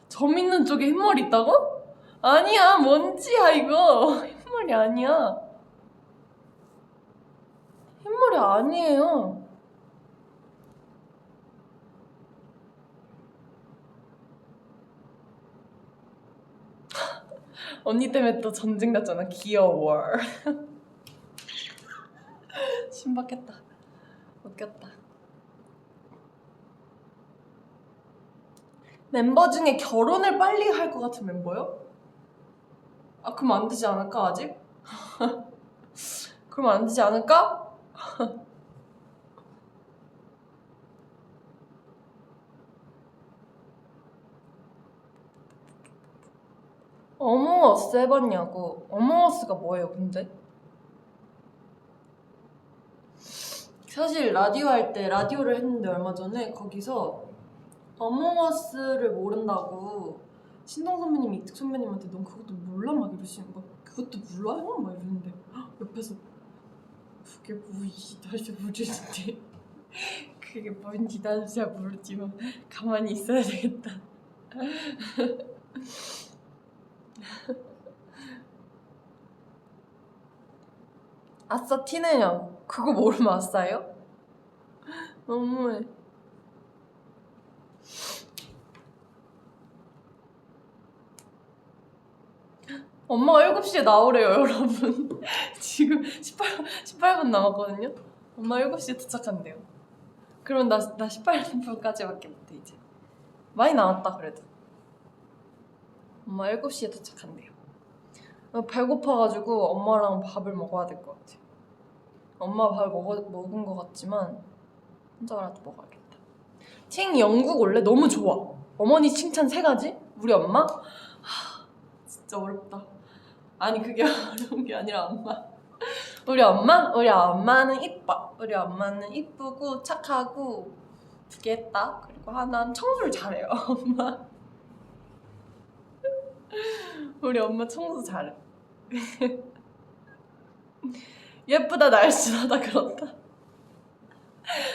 점 있는 쪽에 흰머리 있다고? 아니야 먼지야 이거. 흰머리 아니야. 흰머리 아니에요. 언니 때문에 또 전쟁 났잖아. 귀여워. 신박했다. 웃겼다. 멤버 중에 결혼을 빨리 할 것 같은 멤버요? 아 그럼 안 되지 않을까 아직? 그럼 안 되지 않을까? 어몽어스 해봤냐고. 어몽어스가 뭐예요 근데? 사실 라디오 할 때 라디오를 했는데 얼마 전에 거기서 어몽어스를 모른다고 신동 선배님, 이특 선배님한테 넌 그것도 몰라? 막 이러시는 거. 그것도 몰라요? 막 이러는데 옆에서 그게 뭐지? 다시 모르는데 그게 뭔지 나도 잘 모르지만 가만히 있어야 되겠다. 아싸 티내냐고. 그거 모르면 아싸요? 너무해. 엄마가 7시에 나오래요 여러분. 지금 18분 남았거든요. 엄마 7시에 도착한대요. 그럼 나 18분까지밖에 못해 이제. 많이 남았다 그래도. 엄마 7시에 도착한대요. 배고파가지고 엄마랑 밥을 먹어야 될 것 같아. 엄마 밥 먹은 것 같지만 혼자라도 먹어야겠다. 칭 영국 원래 너무 좋아. 어머니 칭찬 3가지? 우리 엄마? 진짜 어렵다. 아니 그게 어려운 게 아니라 엄마. 우리 엄마는 이뻐. 우리 엄마는 이쁘고 착하고 2개 했다. 그리고 하나는 청소를 잘해요. 엄마. 우리 엄마 청소 잘해. 예쁘다 날씬하다 그렇다.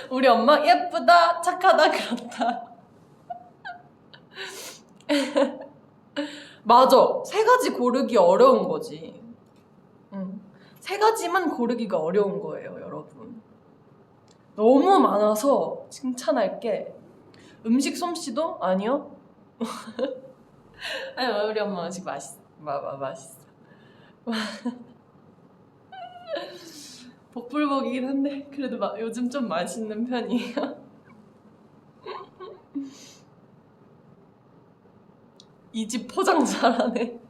우리 엄마 예쁘다 착하다 그렇다. 맞아. 3가지 고르기 어려운 거지. 3가지만 고르기가 어려운 거예요 여러분. 너무 많아서 칭찬할 게 음식 솜씨도? 아니요. 아니 우리 엄마 음식 맛있어. 맛있어. 복불복이긴 한데 그래도 요즘 좀 맛있는 편이에요. 이 집 포장 잘하네.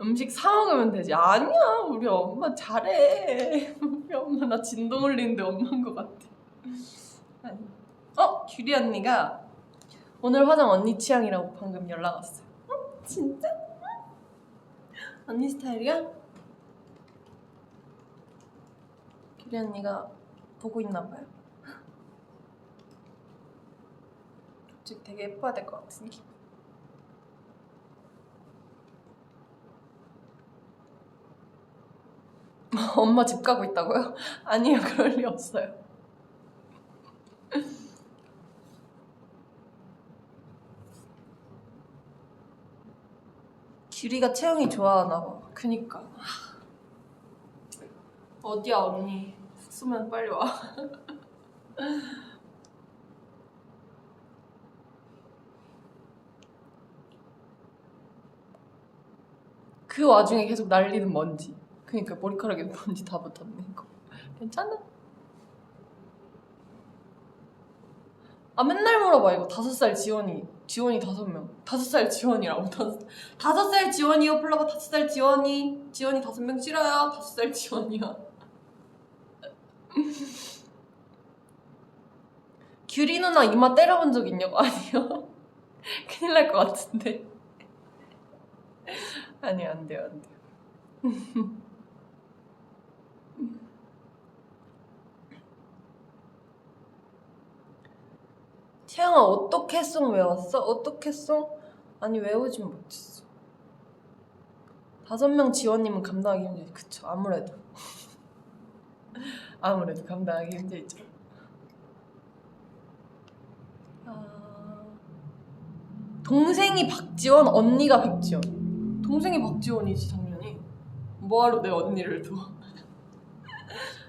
음식 사 먹으면 되지. 아니야 우리 엄마 잘해. 우리 엄마 나 진동 울리는데 엄마인 것 같아. 아니. 규리 언니가 오늘 화장 언니 취향이라고 방금 연락 왔어요. 진짜? 언니 스타일이야? 규리 언니가 보고 있나봐요. 갑자기 되게 예뻐야 될 것 같은 기분. 엄마 집 가고 있다고요? 아니요 그럴 리 없어요. 규리가 채영이 좋아하나봐. 그니까 어디야 언니 숙소면 빨리 와. 그 와중에 계속 날리는 먼지. 그니까 머리카락에 먼지 다 붙었네 이거. 괜찮아? 맨날 물어봐 이거. 5살 지원이 5명. 5살 지원이라고. 5살 지원이요 플러버. 5살 지원이 5명 싫어요. 5살 지원이요. 규리 누나 이마 때려본 적 있냐고? 아니요. 큰일 날 것 같은데. 아니요 안 돼요. 태영아 어떻게 송 외웠어? 어떻게 송? 아니 외우진 못했어. 5명 지원님은 감당하기 힘들지. 그쵸 아무래도. 아무래도 감당하기 힘들죠. 동생이 박지원, 언니가 백지원. 동생이 박지원이지 당연히. 뭐하러 내 언니를 둬.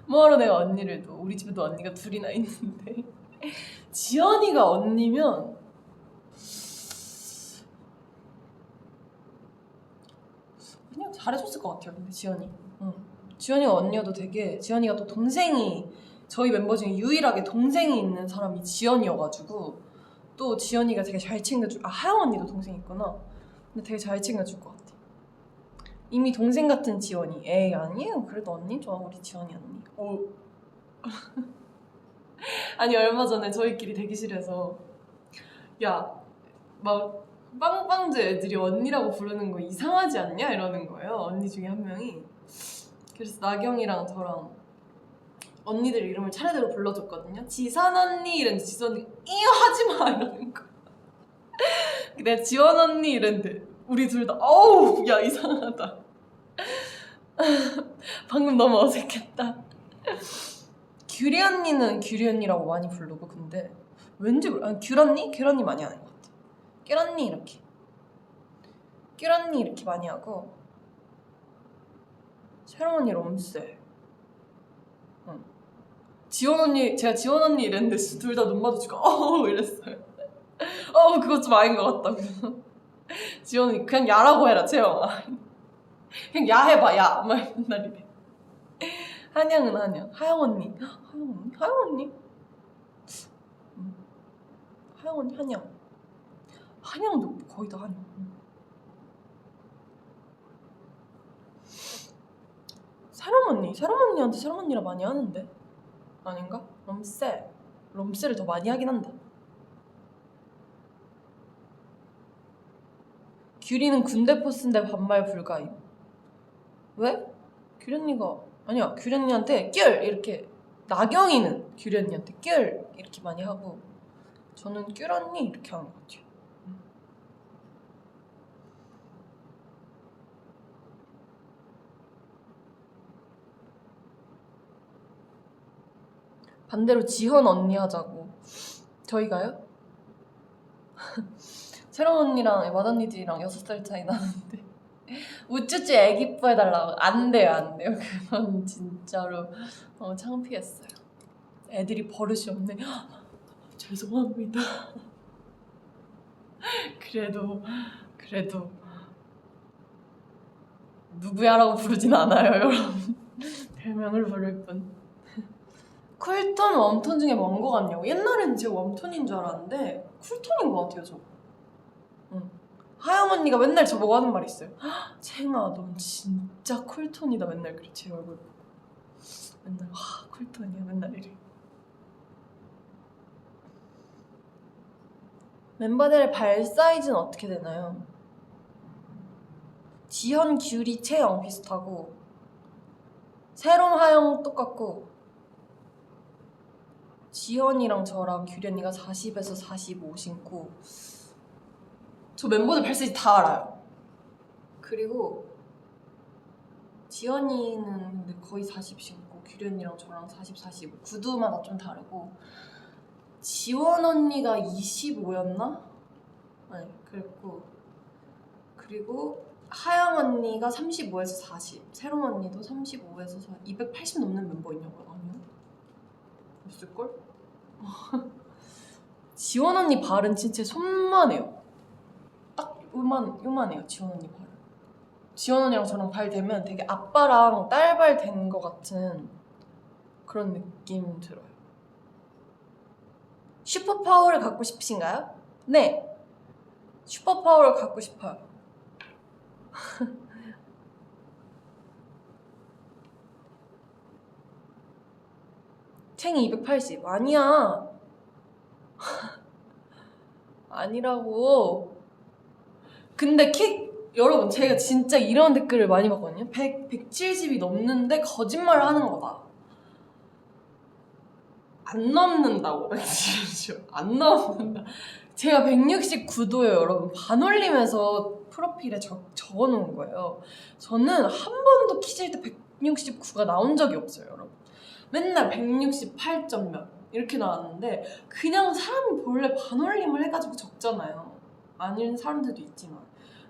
뭐하러 내가 언니를 둬. 우리 집에도 언니가 2이나 있는데. 지연이가 언니면 그냥 잘해줬을 것 같아요. 근데 지연이. 지연이가 언니여도 되게. 지연이가 또 동생이 저희 멤버 중에 유일하게 동생이 있는 사람이 지연이어가지고 또 지연이가 되게 잘 챙겨줄. 하영 언니도 동생 있구나. 근데 되게 잘 챙겨줄 것 같아. 이미 동생 같은 지연이. 에이 아니에요. 그래도 언니 좋아 우리 지연이 언니. 아니 얼마 전에 저희끼리 대기실에서 야 막 빵빵즈 애들이 언니라고 부르는 거 이상하지 않냐? 이러는 거예요. 언니 중에 한 명이. 그래서 나경이랑 저랑 언니들 이름을 차례대로 불러줬거든요. 지선 언니 이랬는데 지선 언니가 이거 하지마 이러는 거. 내가 지원 언니 이랬는데 우리 둘 다 어우 야 이상하다. 방금 너무 어색했다. 규리 언니는 규리 언니라고 많이 부르고 근데 왠지 아니 귤 언니? 귤 언니 많이 하는 것 같아. 귤 언니 이렇게 귤 언니 이렇게 많이 하고 새로운 언니 롬세. 응. 지원 언니 제가 지원 언니 이랬는데 둘 다 눈 마주치고 어우 이랬어요. 그거 좀 아닌 것 같다고. 지원 언니 그냥 야라고 해라 채영아. 그냥 야 해봐 야. 막 맨날 이래. 한양은 한양. 하영 언니. 하영 언니? 하영 언니? 하영 언니 한양. 한양도 거의 다 한양. 새롬 언니. 새롬 언니한테 새롬 언니라 많이 하는데 아닌가? 럼세. 럼세를 더 많이 하긴 한다. 규리는 군대 포스인데 반말 불가임. 왜? 규리 언니가 아니야. 규리 언니한테 낄 이렇게. 나경이는 규리 언니한테 낄 이렇게 많이 하고 저는 낄 언니 이렇게 하는 것 같아요. 반대로 지현 언니 하자고. 저희가요? 새로운 언니랑 맏언니들이랑 6살 차이 나는데 우쭈쭈 애기뽀 해달라고. 안 돼요 안 돼요. 그건 진짜로 창피했어요. 애들이 버릇이 없네. 죄송합니다. 그래도 누구야라고 부르진 않아요 여러분. 별명을 부를 뿐. 쿨톤, 웜톤 중에 뭔 거 같냐고? 옛날에는 제가 웜톤인 줄 알았는데 쿨톤인 것 같아요 저. 응. 하영 언니가 맨날 저보고 하는 말이 있어요. 채영아 넌 진짜 쿨톤이다. 맨날 그래 제 얼굴 보고. 맨날 와 쿨톤이야 맨날 이래. 멤버들의 발 사이즈는 어떻게 되나요? 지현, 규리, 채영 비슷하고 새롬, 하영 똑같고 지현이랑 저랑 규리 언니가 40에서 45 신고 저 멤버들 발 사이즈 다 알아요. 그리고 지현이는 근데 거의 40 신고 규리 언니랑 저랑 40, 45 구두마다 좀 다르고 지원 언니가 25였나? 네 그랬고 그리고 하영 언니가 35에서 40 새롬 언니도 35에서 40 280 넘는 멤버 있냐고. 아니요? 있을걸? 지원 언니 발은 진짜 손만해요. 딱 요만해요 지원 언니 발은. 지원 언니랑 저랑 발 대면 되게 아빠랑 딸 발 된 것 같은 그런 느낌 들어요. 슈퍼파워를 갖고 싶으신가요? 네! 슈퍼파워를 갖고 싶어요. 챙이 280 아니야. 아니라고. 근데 여러분 제가 진짜 이런 댓글을 많이 봤거든요. 170이 넘는데 거짓말을 하는 거다. 안 넘는다고. 170 안 넘는다. 제가 169도예요 여러분. 반올림해서 프로필에 적어놓은 거예요. 저는 한 번도 키 잴 때 169가 나온 적이 없어요 여러분. 맨날 168점 몇 이렇게 나왔는데 그냥 사람이 원래 반올림을 해가지고 적잖아요. 아닌 사람들도 있지만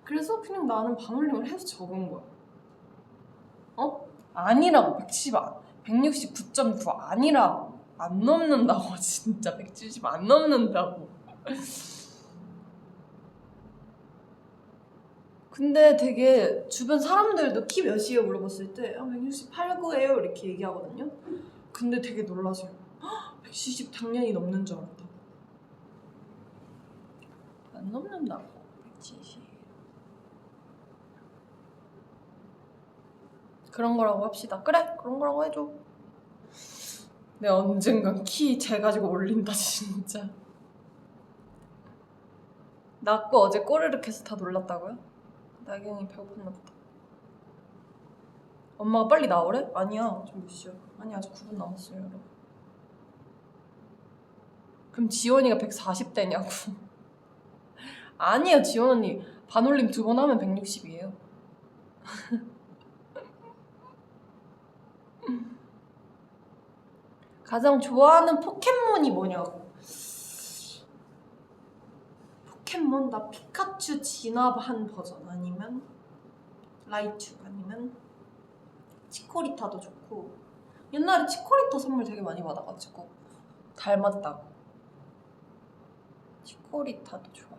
그래서 그냥 나는 반올림을 해서 적은 거야. 아니라고. 169.9 아니라고. 안 넘는다고. 진짜 170 안 넘는다고. 근데 되게 주변 사람들도 키 몇이에요 물어봤을 때 168, 9예요 이렇게 얘기하거든요. 근데 되게 놀라세요. 170 당연히 넘는 줄 알았다. 안 넘는다고. 170 그런 거라고 합시다. 그래 그런 거라고 해줘. 내가 언젠간 키 재가지고 올린다 진짜. 낳고 어제 꼬르륵 해서 다 놀랐다고요? 나경이 배고팠나 보다. 엄마가 빨리 나오래? 아니야, 좀 몇 시야? 아니 아직 9분 남았어요 여러분. 그럼 지원이가 140대냐고. 아니에요, 지원 언니 반올림 2번 하면 160이에요. 가장 좋아하는 포켓몬이 뭐냐고. 포켓몬? 나 피카츄 진화한 버전 아니면 라이츄 아니면 치코리타도 좋고. 옛날에 치코리타 선물 되게 많이 받아가지고 닮았다고. 치코리타도 좋아요.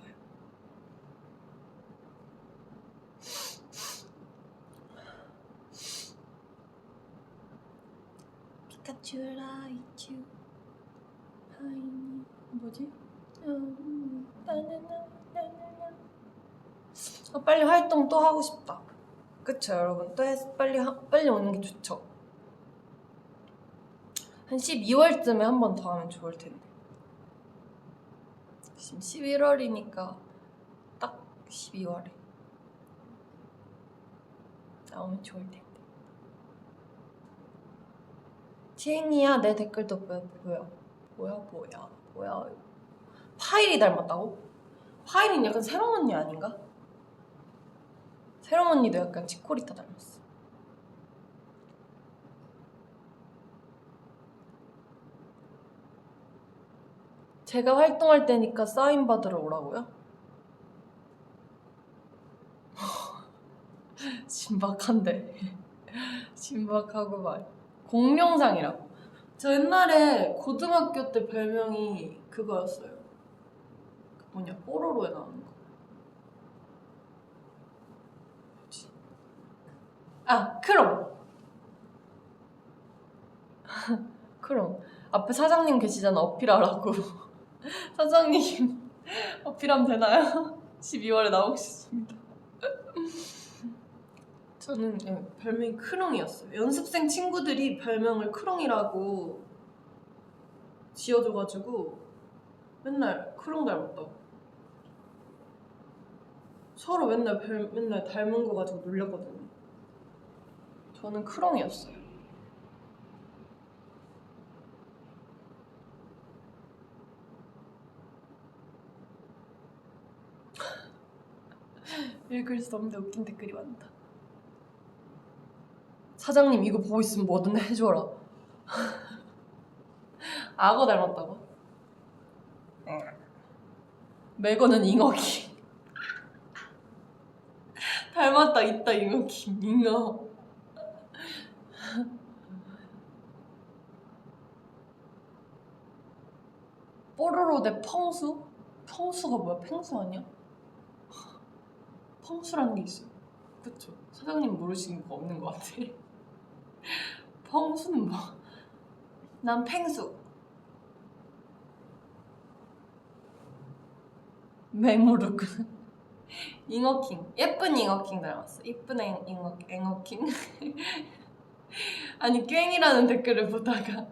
피카츄 라이츄 하이니 뭐지? 빨리 활동 또 하고 싶다. 그쵸 여러분? 또 빨리 오는 게 좋죠. 한 12월쯤에 한 번 더 하면 좋을 텐데. 지금 11월이니까 딱 12월에 나오면 좋을 텐데. 지행이야, 내 댓글도 보여. 뭐야. 파일이 닮았다고? 파일은 약간 새롬 언니 아닌가? 새롬 언니도 약간 치코리타 닮았어. 제가 활동할 때니까 사인 받으러 오라고요? 신박한데. 신박하고 말. 공룡상이라고. 저 옛날에 고등학교 때 별명이 그거였어요. 그 뭐냐, 뽀로로에 나오는 거. 뭐지? 아, 크롱. 크롱. 앞에 사장님 계시잖아, 어필하라고. 사장님 어필하면 되나요? 12월에 나오고 싶습니다. 저는 별명이 크롱이었어요. 연습생 친구들이 별명을 크롱이라고 지어줘가지고 맨날 크롱 닮았다고. 서로 맨날 닮은 거 가지고 놀렸거든요. 저는 크롱이었어요. 읽을 수 없는데 웃긴 댓글이 많다. 사장님 이거 보고 있으면 뭐든 해줘라. 악어 닮았다고? 매거는 잉어킹. 닮았다 있다 잉어킹. 잉어. 뽀로로 대 펑수? 펑수가 뭐야? 펭수 아니야? 펑수라는 게 있어요. 그쵸? 사장님 모르시는 거 없는 거 같아. 펑수는 뭐? 난 펭수. 메모르크. 잉어킹. 예쁜 잉어킹 닮았어. 예쁜 잉어킹. 아니 꽹이라는 댓글을 보다가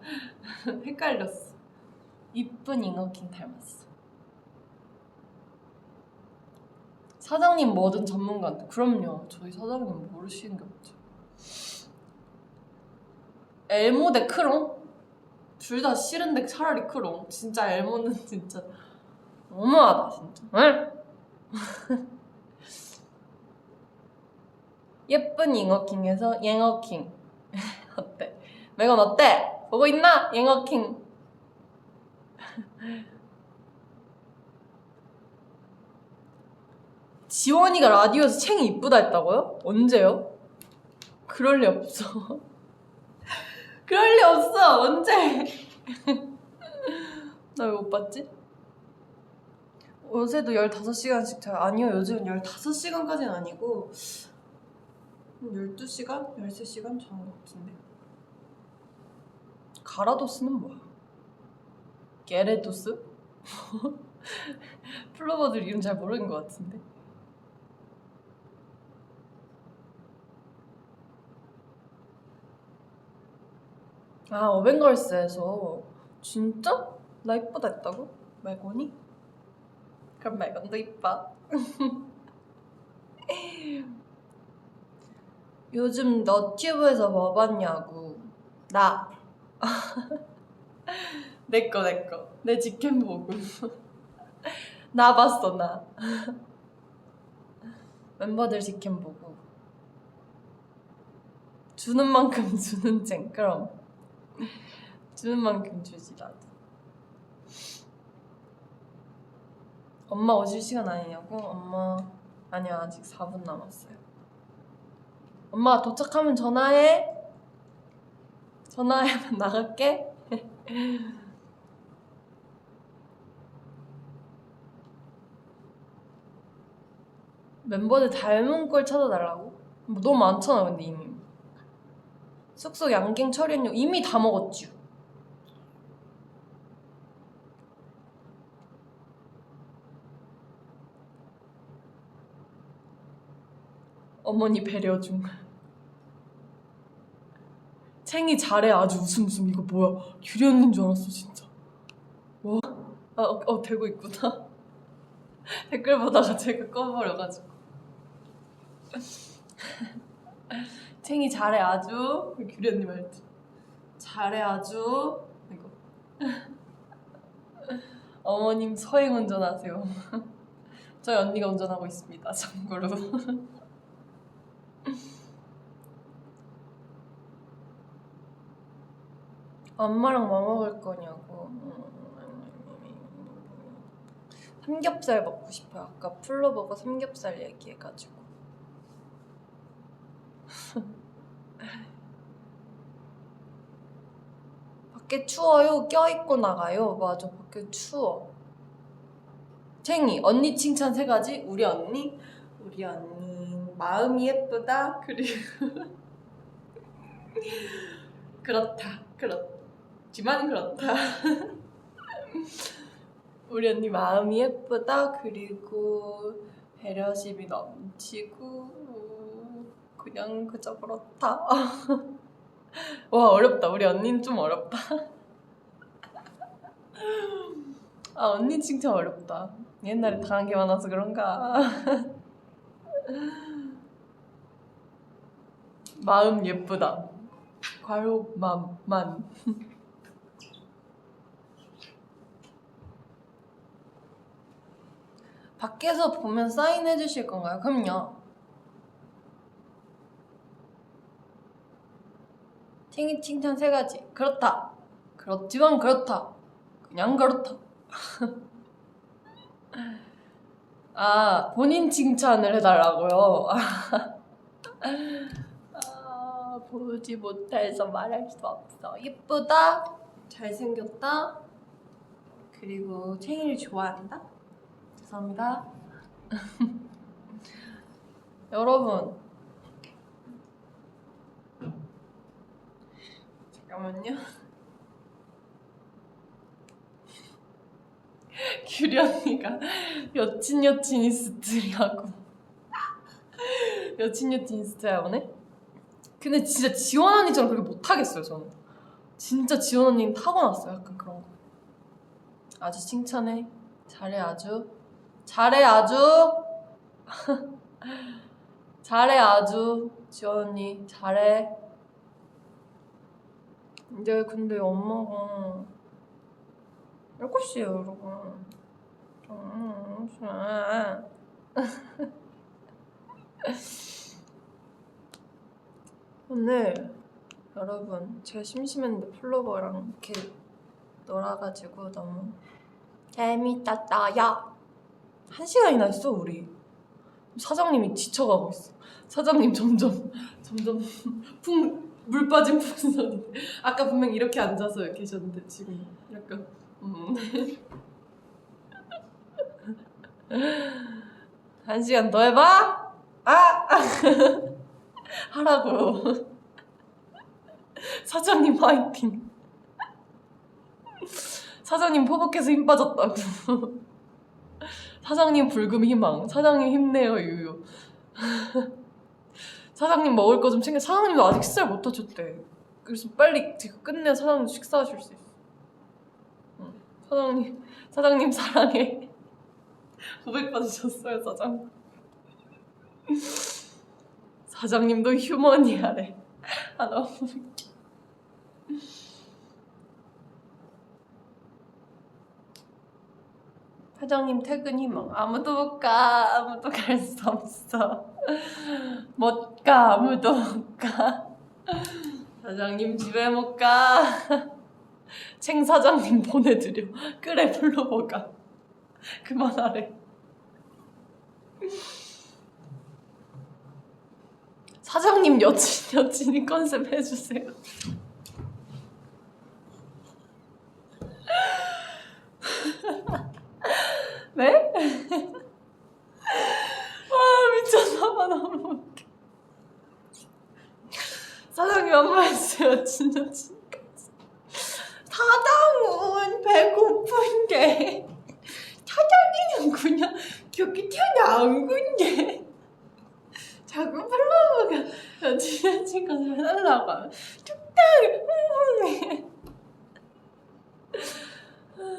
헷갈렸어. 이쁜 잉어킹 닮았어. 사장님 뭐든 전문가인데. 그럼요. 저희 사장님 모르시는 게 없죠. 엘모 대 크롱? 둘 다 싫은데 차라리 크롱. 진짜 엘모는 진짜 너무하다 진짜. 응? 예쁜 잉어킹에서 잉어킹. 어때? 매건 어때? 보고 있나? 잉어킹. 지원이가 라디오에서 챙이 이쁘다 했다고요? 언제요? 그럴 리 없어. 그럴 리 없어. 언제? 나 왜 못 봤지? 요새도 15시간씩 자요. 아니요, 요즘은 15시간까지는 아니고 12시간? 13시간 자는 것 같은데. 가라도스는 뭐야? 게레도스? 플로버들 이름 잘 모르는 것 같은데. 아, 어벤걸스에서. 진짜? 나 이쁘다 했다고? 말곤이? 그럼 말곤도 이뻐. 요즘 너튜브에서 뭐 봤냐고. 나. 내꺼. 내 직캠 보고. 나 봤어, 나. 멤버들 직캠 보고. 주는 만큼 주는 쟁. 그럼. 주는 만큼 주지, 나도. 엄마 오실 시간 아니냐고? 엄마. 아니야, 아직 4분 남았어요. 엄마 도착하면 전화해. 전화하면 나갈게. 멤버들 닮은 꼴 찾아달라고? 뭐 너무 많잖아 근데 이미. 쑥쑥 양갱 철연유 이미 다 먹었지. 어머니 배려 중. 챙이 잘해 아주 웃음 이거 뭐야 규리 언니인 줄 알았어 진짜. 와. 되고 있구나. 댓글 보다가 제가 꺼버려가지고. 챙이 잘해 아주. 규리 언니 말투. 잘해 아주. 이거. 어머님 서행 운전하세요. 저희 언니가 운전하고 있습니다. 참고로. 엄마랑 뭐 먹을 거냐고. 삼겹살 먹고 싶어요. 아까 플로버가 삼겹살 얘기해가지고. 밖에 추워요. 껴입고 나가요. 맞아, 밖에 추워. 챙이 언니 칭찬 3가지. 우리 언니 마음이 예쁘다. 그리고 그렇지만 그렇다. 우리 언니 마음이 예쁘다. 그리고 배려심이 넘치고 그냥 그저 그렇다. 와 어렵다. 우리 언니는 좀 어렵다. 아 언니 칭찬 어렵다. 옛날에 당한 게 많아서 그런가. 마음 예쁘다. 과요 맘만. 밖에서 보면 사인해 주실 건가요? 그럼요. 챙이 칭찬 3가지. 그렇다. 그렇지만 그렇다. 그냥 그렇다. 아 본인 칭찬을 해달라고요? 보지 못해서 말할 수 없어. 예쁘다. 잘생겼다. 그리고 챙이를 좋아한다. 죄송합니다. 여러분 잠깐만요. 규리 언니가 여친이스트리하고. 여친이스트야 오네? 근데 진짜 지원 언니처럼 그렇게 못하겠어요 저는. 진짜 지원 언니는 타고났어요. 약간 그런 거. 아주 칭찬해. 잘해 아주. 잘해 아주. 잘해 아주. 지원 언니 잘해. 이제 근데 엄마가 7시에요 여러분. 오늘 여러분 제가 심심했는데 플로버랑 이렇게 놀아가지고 너무 재밌었다. 야 1시간이나 했어 우리. 사장님이 지쳐가고 있어. 사장님 점점 물 빠진 풍선이. 아까 분명 이렇게 앉아서 계셨는데 지금 약간 1시간 더 해봐? 하라고요. 사장님 화이팅. 사장님 포복해서 힘 빠졌다고. 사장님 불금 희망. 사장님 힘내요 유유. 사장님 먹을 거 좀 챙겨. 사장님도 아직 식사를 못 하셨대. 그래서 빨리 제가 끝내야 사장님 식사하실 수 있어. 응. 사장님 사랑해. 고백 받으셨어요 사장. 사장님도 휴머니하래. 아 너무 웃겨. 사장님 퇴근 희망. 아무도 못 가. 아무도 갈 수 없어. 못 가. 아무도 못 가. 사장님 집에 못 가. 챙 사장님 보내드려. 그래 불러보가. 그만하래. 사장님 여친이 컨셉 해주세요. 네? 아 미쳤나봐. 너무 웃겨. 사장님 한 말씀 진짜 사장은 배고픈데 사장님은 그냥 여기 튀어나온 건데 자꾸 플로버가 여친이 컨셉 해달라고 하면 툭딱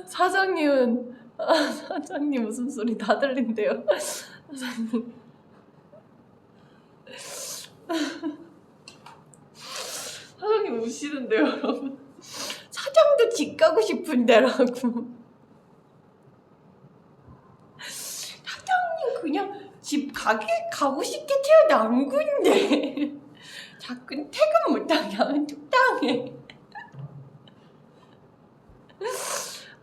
사장님은 사장님 웃음소리 다 들린대요. 사장님 사장님 우시는데요 여러분. 사장도 집 가고 싶은데라고. 사장님 그냥 집 가고 싶게 태어난 건데 자꾸 퇴근 못하게 하면 뚝당해.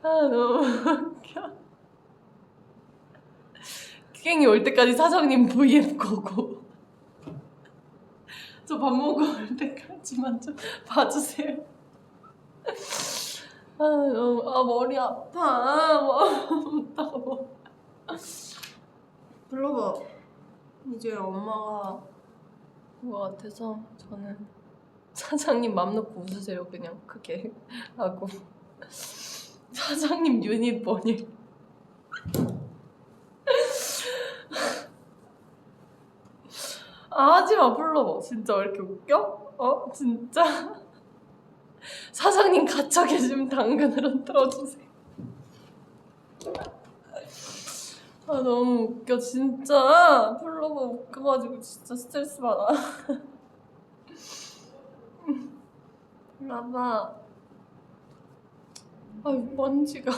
아 너무 웃겨. 기갱이 올 때까지 사장님 V앱 거고 저 밥 먹고 올 때까지만 좀 봐주세요. 아 머리 아파. 못하고. 불러봐. 이제 엄마가 그거 같아서 저는 사장님 맘 놓고 웃으세요. 그냥 크게 하고. 사장님 유닛 버니. 아 하지마 불러봐. 진짜 왜 이렇게 웃겨? 어? 진짜? 사장님 갇혀 계시면 당근으로 틀어주세요. 아 너무 웃겨 진짜. 플로버 웃겨가지고 진짜 스트레스 받아. 라봐. 아유 먼지가.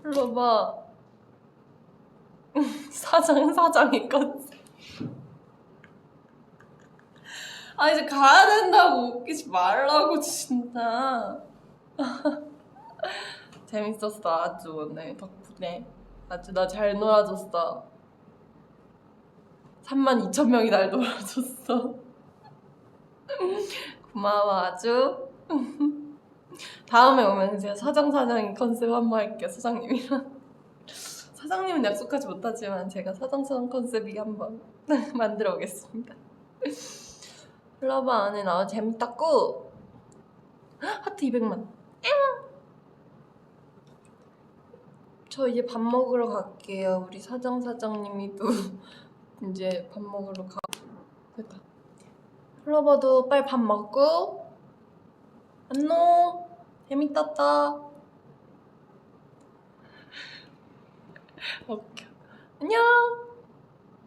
플로버. 사장이 껐어. 아 이제 가야 된다고. 웃기지 말라고 진짜. 재밌었어 아주 오늘 덕분에. 아주 나 잘 놀아줬어. 32,000명이 날 놀아줬어. 고마워 아주. 다음에 오면 제가 사장이 컨셉 한번 할게요. 사장님이랑. 사장님은 약속하지 못하지만 제가 사장 컨셉이 한번 만들어 오겠습니다. 플러버 안에 나와 재밌다고. 하트 200만. 저 이제 밥 먹으러 갈게요. 우리 사장님이도 이제 밥 먹으러 가. 됐다. 플러버도 빨리 밥 먹고. 안녕. 재밌었다. 웃겨. 안녕.